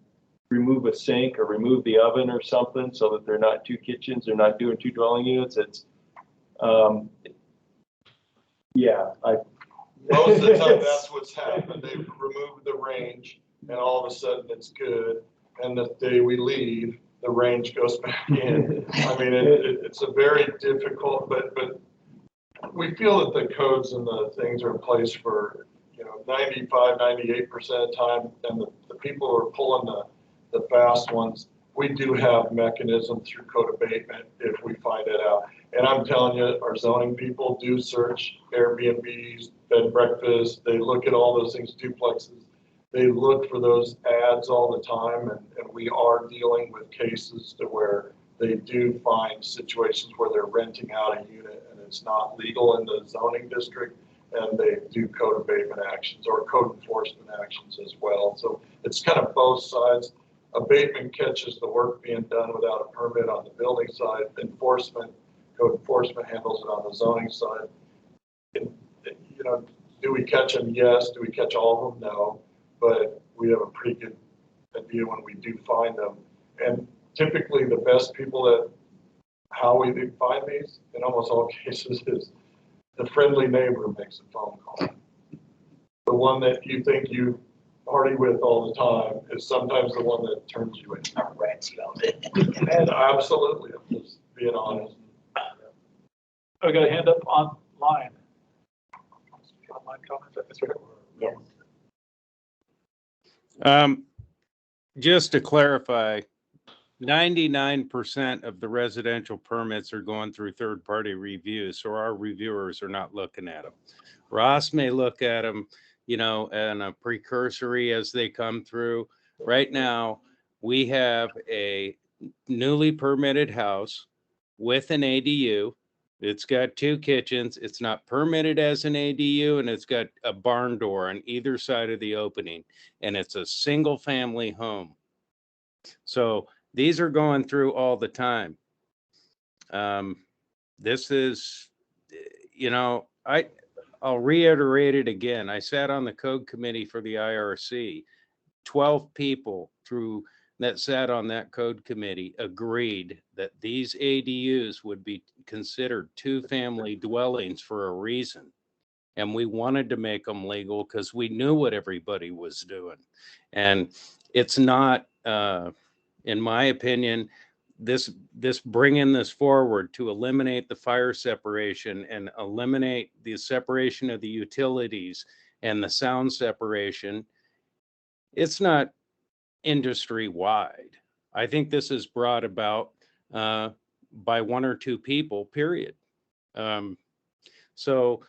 F: remove a sink or remove the oven or something so that they're not two kitchens, they're not doing two dwelling units? It's
E: most of the time that's what's happened. They've removed the range, and all of a sudden it's good. And the day we leave, the range goes back in. It's a very difficult, but we feel that the codes and the things are in place for 95, 98% of the time, and the people who are pulling the fast ones, we do have mechanism through code abatement if we find it out. And I'm telling you, our zoning people do search Airbnbs, bed and breakfast. They look at all those things, duplexes. They look for those ads all the time, and we are dealing with cases to where they do find situations where they're renting out a unit and it's not legal in the zoning district, and they do code abatement actions or code enforcement actions as well. So it's kind of both sides. Abatement catches the work being done without a permit on the building side. Code enforcement handles it on the zoning side. Do we catch them? Yes. Do we catch all of them? No. But we have a pretty good idea when we do find them. And typically the best people how we find these in almost all cases is the friendly neighbor makes a phone call. The one that you think you party with all the time is sometimes the one that turns you in.
C: Or rats you out.
E: And absolutely, I'm just being honest.
B: I got a hand up online. Online comments, that's right.
A: Yes.
K: Just to clarify, 99% of the residential permits are going through third-party reviews, so our reviewers are not looking at them. Ross may look at them, you know, and a precursory as they come through. Right now, we have a newly permitted house with an ADU. It's got 2 kitchens. It's not permitted as an ADU, and it's got a barn door on either side of the opening, and it's a single-family home. So these are going through all the time. This is, you know, I'll reiterate it again. I sat on the code committee for the IRC. 12 people that sat on that code committee agreed that these ADUs would be considered 2-family dwellings for a reason. And we wanted to make them legal because we knew what everybody was doing. And it's not, in my opinion, this bringing this forward to eliminate the fire separation and eliminate the separation of the utilities and the sound separation, it's not industry wide. I think this is brought about by 1 or 2 people, period. So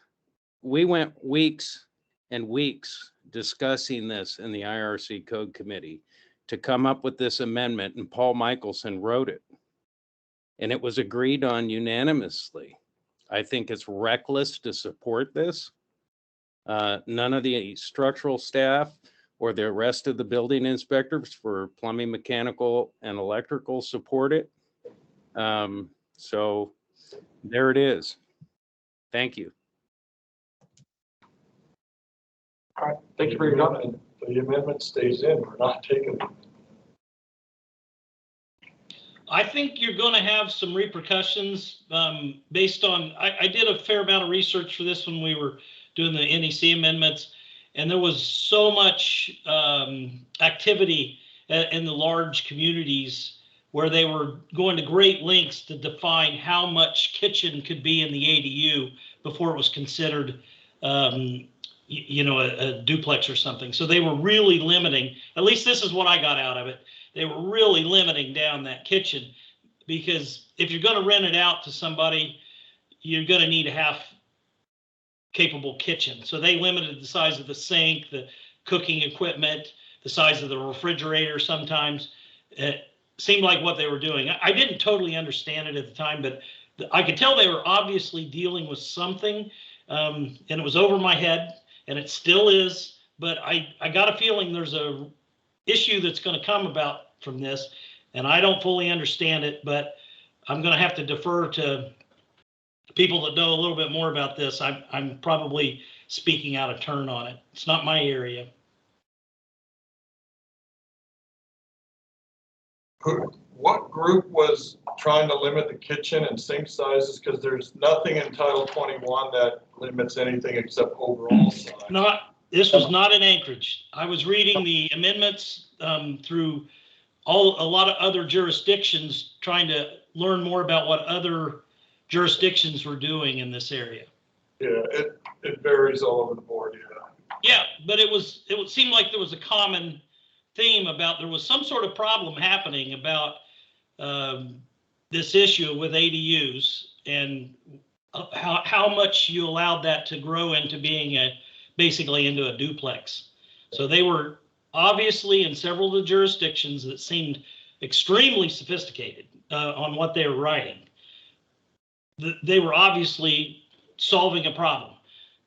K: we went weeks and weeks discussing this in the IRC Code Committee to come up with this amendment, and Paul Michelson wrote it. And it was agreed on unanimously. I think it's reckless to support this. None of the structural staff or the rest of the building inspectors for plumbing, mechanical, and electrical support it. So there it is. Thank you.
B: All right, thank you for your comment.
E: The amendment stays in, we're not taking it.
H: I think you're going to have some repercussions based on, I did a fair amount of research for this when we were doing the NEC amendments, and there was so much activity in the large communities where they were going to great lengths to define how much kitchen could be in the ADU before it was considered a duplex or something. So they were really limiting, at least this is what I got out of it. They were really limiting down that kitchen, because if you're going to rent it out to somebody, you're going to need a half capable kitchen. So they limited the size of the sink, the cooking equipment, the size of the refrigerator sometimes. It seemed like what they were doing. I didn't totally understand it at the time, but I could tell they were obviously dealing with something, and it was over my head, and it still is. But I got a feeling there's a issue that's going to come about from this, and I don't fully understand it, but I'm going to have to defer to people that know a little bit more about this. I'm probably speaking out of turn on it. It's not my area.
E: What group was trying to limit the kitchen and sink sizes? Because there's nothing in Title 21 that limits anything except overall size.
H: This was not in Anchorage. I was reading the amendments through a lot of other jurisdictions, trying to learn more about what other jurisdictions were doing in this area.
E: Yeah, it varies all over the board.
H: Yeah, but it seemed like there was a common theme about there was some sort of problem happening about this issue with ADUs and how much you allowed that to grow into being basically into a duplex. So they were obviously in several of the jurisdictions that seemed extremely sophisticated on what they were writing. They were obviously solving a problem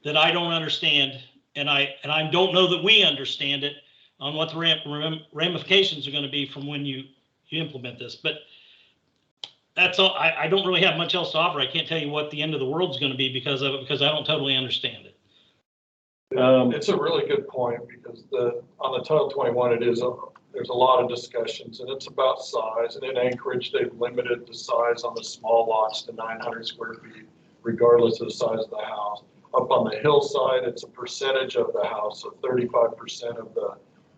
H: that I don't understand, and I don't know that we understand it on what the ramifications are going to be from when you implement this. But that's all. I don't really have much else to offer. I can't tell you what the end of the world's going to be because of it, because I don't totally understand it.
E: It's a really good point, because on the Title 21, there's a lot of discussions, and it's about size. And in Anchorage, they've limited the size on the small lots to 900 square feet regardless of the size of the house. Up on the hillside, it's a percentage of the house, so 35%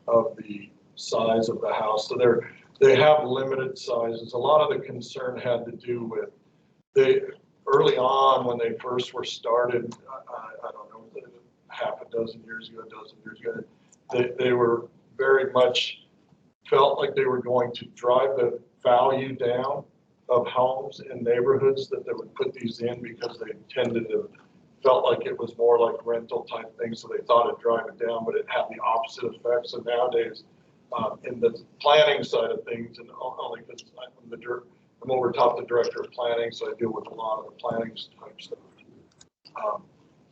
E: of the size of the house. So they have limited sizes. A lot of the concern had to do with early on when they first were started, I don't know, half a dozen years ago, they were very much felt like they were going to drive the value down of homes in neighborhoods that they would put these in because they tended to felt like it was more like rental type thing, so they thought it'd drive it down, but it had the opposite effect. So nowadays, in the planning side of things, and only because I'm over top the director of planning, so I deal with a lot of the planning type stuff.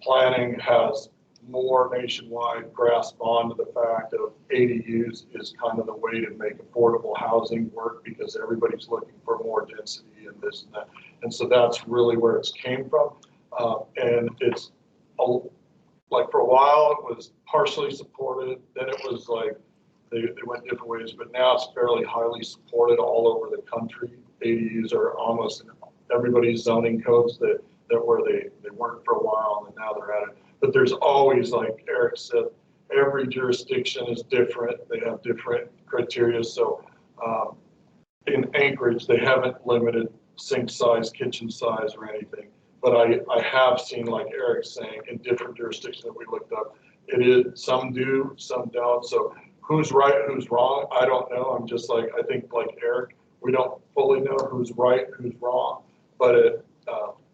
E: Planning has more nationwide grasp onto the fact of ADUs is kind of the way to make affordable housing work because everybody's looking for more density and this and that. And so that's really where it's came from. And it's like for a while it was partially supported, then it was like they went different ways, but now it's fairly highly supported all over the country. ADUs are almost in everybody's zoning codes that where they weren't for a while and now they're at it. But there's always, like Eric said, every jurisdiction is different. They have different criteria. So in Anchorage, they haven't limited sink size, kitchen size, or anything. But I have seen, like Eric's saying, in different jurisdictions that we looked up, it is, some do, some don't. So who's right, who's wrong, I don't know. I'm just like, I think like Eric, we don't fully know who's right, who's wrong. But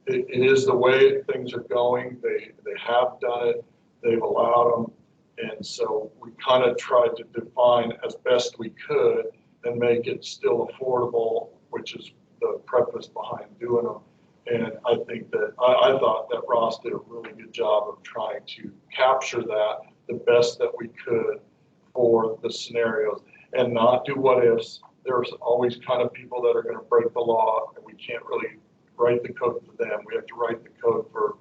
E: it is the way things are going. They have done it. They've allowed them. And so we kind of tried to define as best we could and make it still affordable, which is the preface behind doing them. And I think that I thought that Ross did a really good job of trying to capture that the best that we could for the scenarios and not do what ifs. There's always kind of people that are going to break the law, and we can't really write the code for them. We have to write the code for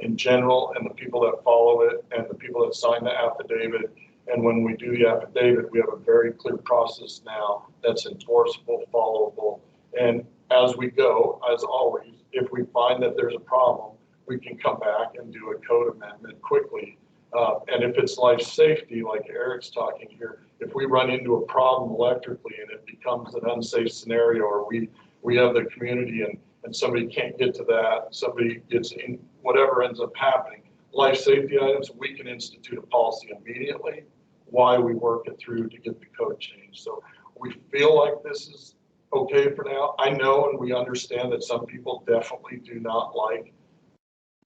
E: in general, and the people that follow it and the people that sign the affidavit. And when we do the affidavit, we have a very clear process now that's enforceable, followable. And as we go, as always, if we find that there's a problem, we can come back and do a code amendment quickly. And if it's life safety, like Eric's talking here, if we run into a problem electrically and it becomes an unsafe scenario, or we have the community and somebody can't get to that, somebody gets in, whatever ends up happening, life safety items, we can institute a policy immediately while we work it through to get the code changed. So we feel like this is okay for now. I know and we understand that some people definitely do not like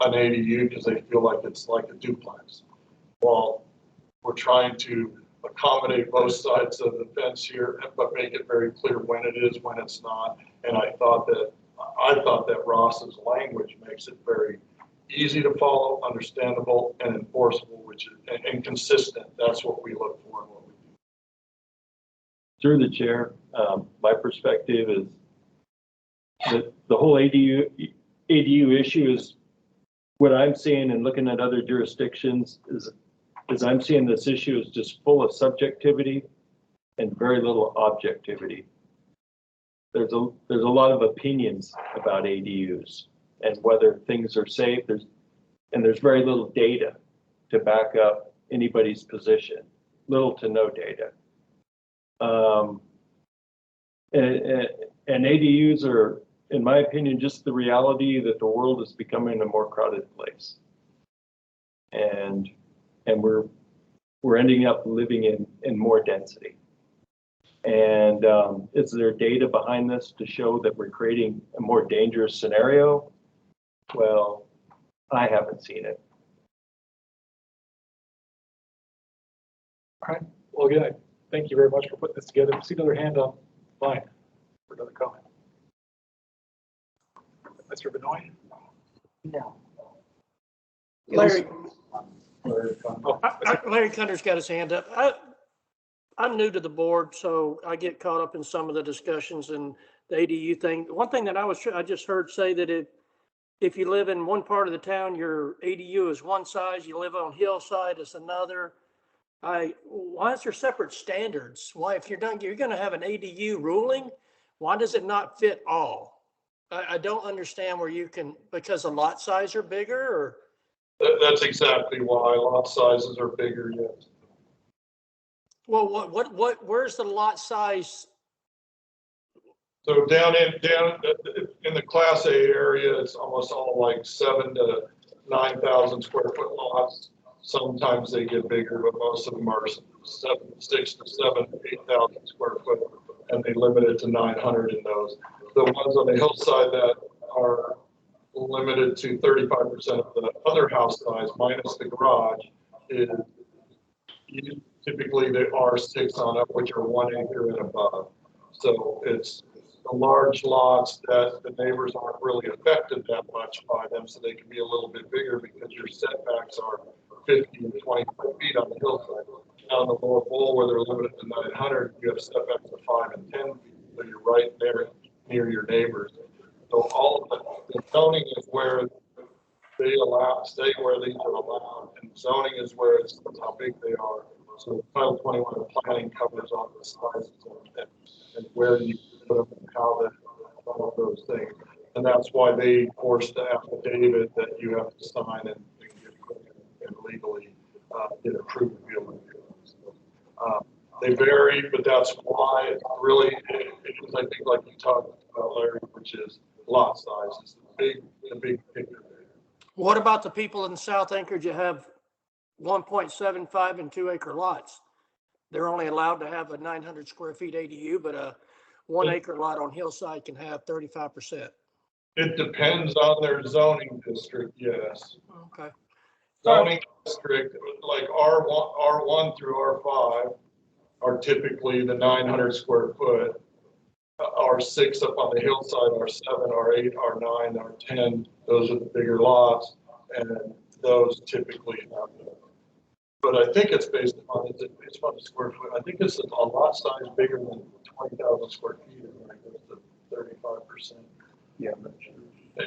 E: an ADU because they feel like it's like a duplex. Well, we're trying to accommodate both sides of the fence here, but make it very clear when it is, when it's not. And I thought that Ross's language makes it very easy to follow, understandable, and enforceable, which is and consistent. That's what we look for and what we do.
F: Through the chair, my perspective is that the whole ADU issue is what I'm seeing and looking at other jurisdictions is I'm seeing this issue is just full of subjectivity and very little objectivity. There's a lot of opinions about ADUs and whether things are safe. There's very little data to back up anybody's position, little to no data. And ADUs are, in my opinion, just the reality that the world is becoming a more crowded place. And we're ending up living in more density. And is there data behind this to show that we're creating a more dangerous scenario? Well, I haven't seen it.
B: All right. Well, again, I thank you very much for putting this together. See another hand on line for another comment. Mr. Benoit?
A: No.
G: Larry,
B: Oh,
G: Larry Cunter's got his hand up. I'm new to the board, so I get caught up in some of the discussions and the ADU thing. One thing that I just heard say that if you live in one part of the town, your ADU is one size, you live on hillside, it's another. Why is there separate standards? Why, if you're going to have an ADU ruling, why does it not fit all? I don't understand where you can, because the lot size are bigger or,
E: That's exactly why lot sizes are bigger, yes.
G: well, where's the lot size?
E: So down in the Class A area, it's almost all like 7,000 to 9,000 square foot lots. Sometimes they get bigger, but most of them are 6 to 7, 8,000 square foot, and they limit it to 900 in those. The ones on the hillside that are limited to 35% of the other house size minus the garage is typically the R6 on up, which are 1 acre and above. So it's the large lots that the neighbors aren't really affected that much by them, so they can be a little bit bigger because your setbacks are 50 and 25 feet on the hillside. On the lower bowl where they're limited to 900, you have setbacks of 5 and 10 feet, so you're right there near your neighbors. So all of the zoning is where they stay where these are allowed, and zoning is where it's how big they are. So Title 21 of planning covers all the sizes and where you put them and how all of those things. And that's why they force the affidavit that you have to sign and legally get approved to be able to do it. So, they vary, but that's why it's really, it is, I think, like you talked about, Larry, which is lot size. It's the big picture.
G: What about the people in South Anchorage that have 1.75 and 2 acre lots? They're only allowed to have a 900 square feet ADU, but a 1 acre lot on hillside can have 35%.
E: It depends on their zoning district, yes.
G: Okay.
E: Zoning district, like R1 through R5 are typically the 900 square foot. R6 up on the hillside, R7, R8, R9, R10, those are the bigger lots, and those typically have them. But I think it's based on, it's on the square foot. I think it's a lot size bigger than 20,000 square feet, and it goes to 35%.
B: Yeah, I'm not sure.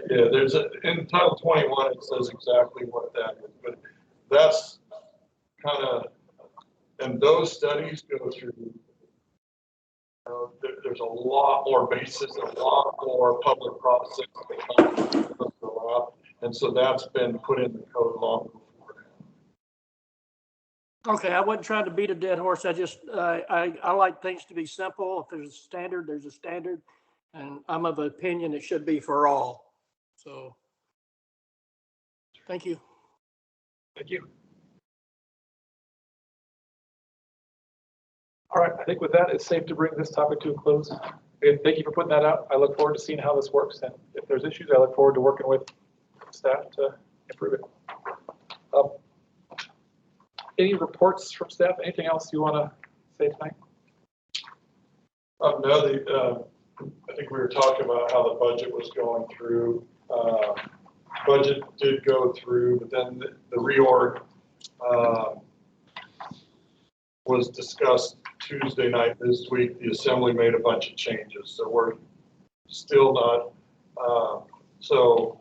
E: Yeah, in Title 21, it says exactly what that is, but that's kind of, and those studies go through, there's a lot more basis, a lot more public process that go out, and so that's been put in the code long before.
G: Okay, I wasn't trying to beat a dead horse. I just, I like things to be simple. If there's a standard, there's a standard. And I'm of opinion it should be for all. So, thank you.
B: Thank you. All right, I think with that, it's safe to bring this topic to a close. Again, thank you for putting that out. I look forward to seeing how this works. And if there's issues, I look forward to working with staff to improve it. Any reports from staff? Anything else you want to say tonight?
E: No, I think we were talking about how the budget was going through. Budget did go through, but then the reorg was discussed Tuesday night this week. The assembly made a bunch of changes, so we're still not. So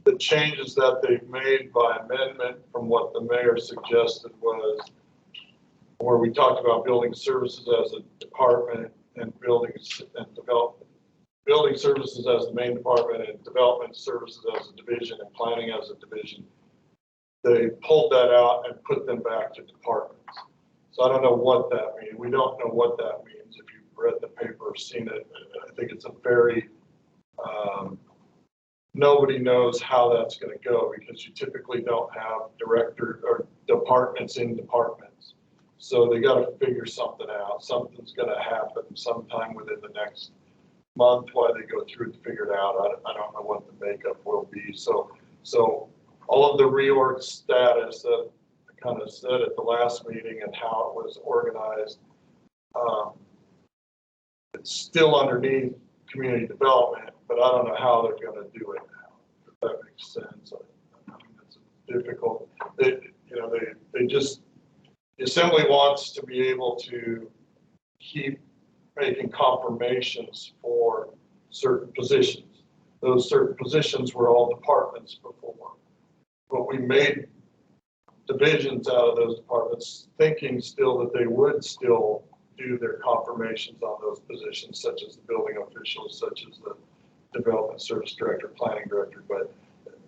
E: the changes that they've made by amendment from what the mayor suggested was where we talked about building services as a department and building services as the main department and development services as a division and planning as a division. They pulled that out and put them back to departments. So I don't know what that means. We don't know what that means. If you've read the paper or seen it, I think it's a very, nobody knows how that's going to go because you typically don't have director or departments in departments. So they got to figure something out. Something's going to happen sometime within the next month while they go through to figure it out. I don't know what the makeup will be. So all of the reorg status that I kind of said at the last meeting and how it was organized, it's still underneath community development, but I don't know how they're going to do it now, if that makes sense. I mean, it's difficult. The assembly wants to be able to keep making confirmations for certain positions. Those certain positions were all departments before, but we made divisions out of those departments, thinking still that they would still do their confirmations on those positions, such as the building officials, such as the development service director, planning director, but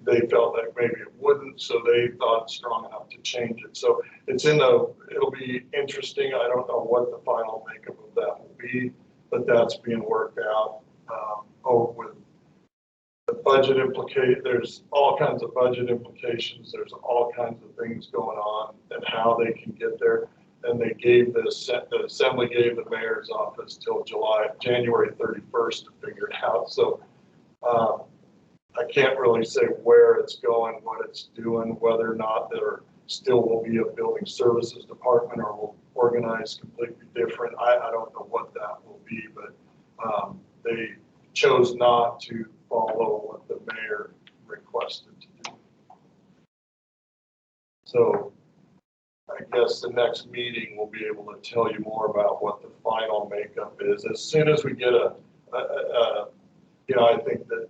E: they felt like maybe it wouldn't, so they thought strong enough to change it. So it'll be interesting. I don't know what the final makeup of that will be, but that's being worked out. With the budget there's all kinds of budget implications. There's all kinds of things going on and how they can get there. And they gave the assembly gave the mayor's office till January 31st to figure it out. So I can't really say where it's going, what it's doing, whether or not there still will be a building services department or will organize completely different. I don't know what that will be, but they chose not to follow what the mayor requested to do. So I guess the next meeting we'll be able to tell you more about what the final makeup is. As soon as we get I think that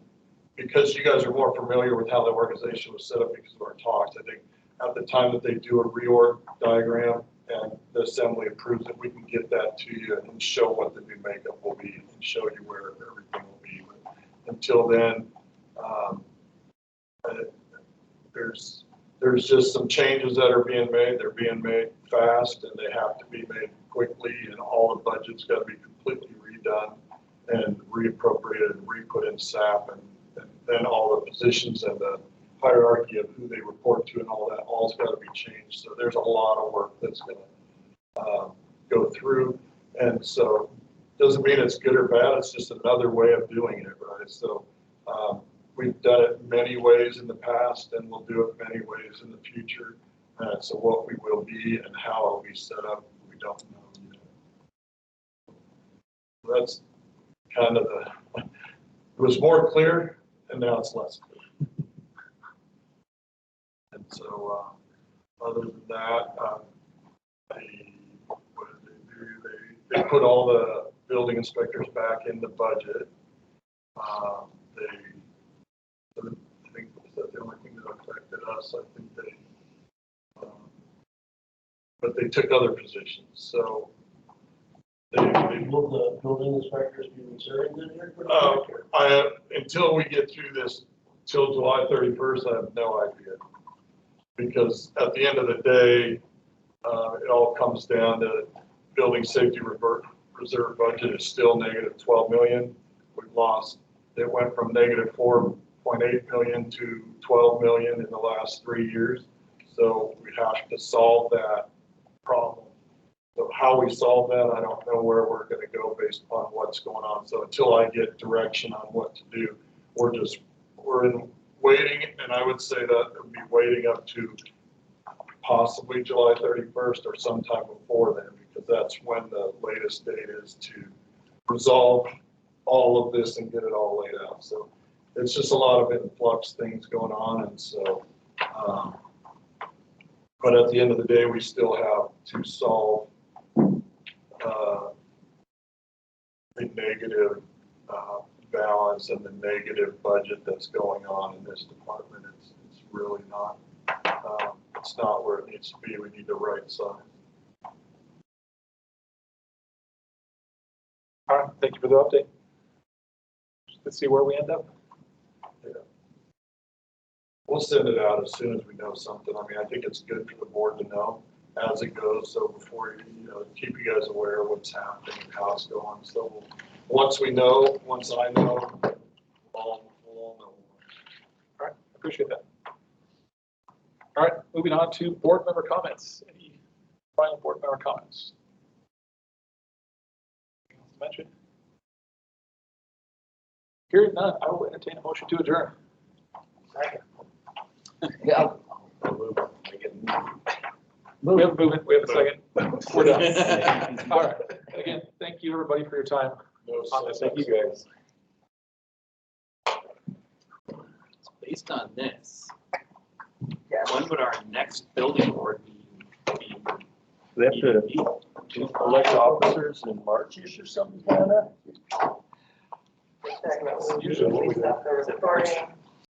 E: because you guys are more familiar with how the organization was set up because of our talks, I think at the time that they do a reorg diagram and the assembly approves it, we can get that to you and show what the new makeup will be and show you where everything will be. But until then, there's just some changes that are being made. They're being made fast and they have to be made quickly, and all the budget's got to be completely redone and reappropriated and re-put in SAP, and then all the positions and the hierarchy of who they report to and all that, all's got to be changed. So there's a lot of work that's going to go through. And so doesn't mean it's good or bad. It's just another way of doing it, right? So we've done it many ways in the past and we'll do it many ways in the future. So what we will be and how it'll be set up, we don't know yet. That's kind of it was more clear and now it's less clear. And so other than that, what did they do? They put all the building inspectors back in the budget. I think that's the only thing that affected us. I think but they took other positions. So
J: Will the building inspectors be reserved in here?
E: Until we get through this, till July 31st, I have no idea. Because at the end of the day, it all comes down to building safety reserve budget is still negative 12 million. We've lost, it went from negative 4.8 million to 12 million in the last 3 years. So we have to solve that problem. So how we solve that, I don't know where we're going to go based upon what's going on. So until I get direction on what to do, we're in waiting, and I would say that it would be waiting up to possibly July 31st or sometime before then, because that's when the latest date is to resolve all of this and get it all laid out. So it's just a lot of influx things going on, and so but at the end of the day, we still have to solve the negative balance and the negative budget that's going on in this department. It's really not, it's not where it needs to be. We need the right size.
B: All right, thank you for the update. Let's see where we end up.
E: Yeah. We'll send it out as soon as we know something. I mean, I think it's good for the board to know as it goes. So before keep you guys aware of what's happening and how it's going. So once I know, we'll all know.
B: All right, appreciate that. All right, moving on to board member comments. Any final board member comments? Anything else to mention? Hearing none, I will entertain a motion to adjourn.
C: Yeah.
B: We have a movement, we have a second. We're done. All right, again, thank you everybody for your time on this.
F: Thank you guys.
D: Based on this, when would our next building board meeting be?
F: They have to elect officers in March-ish or something like that.
B: Usually what we do.
A: After reporting,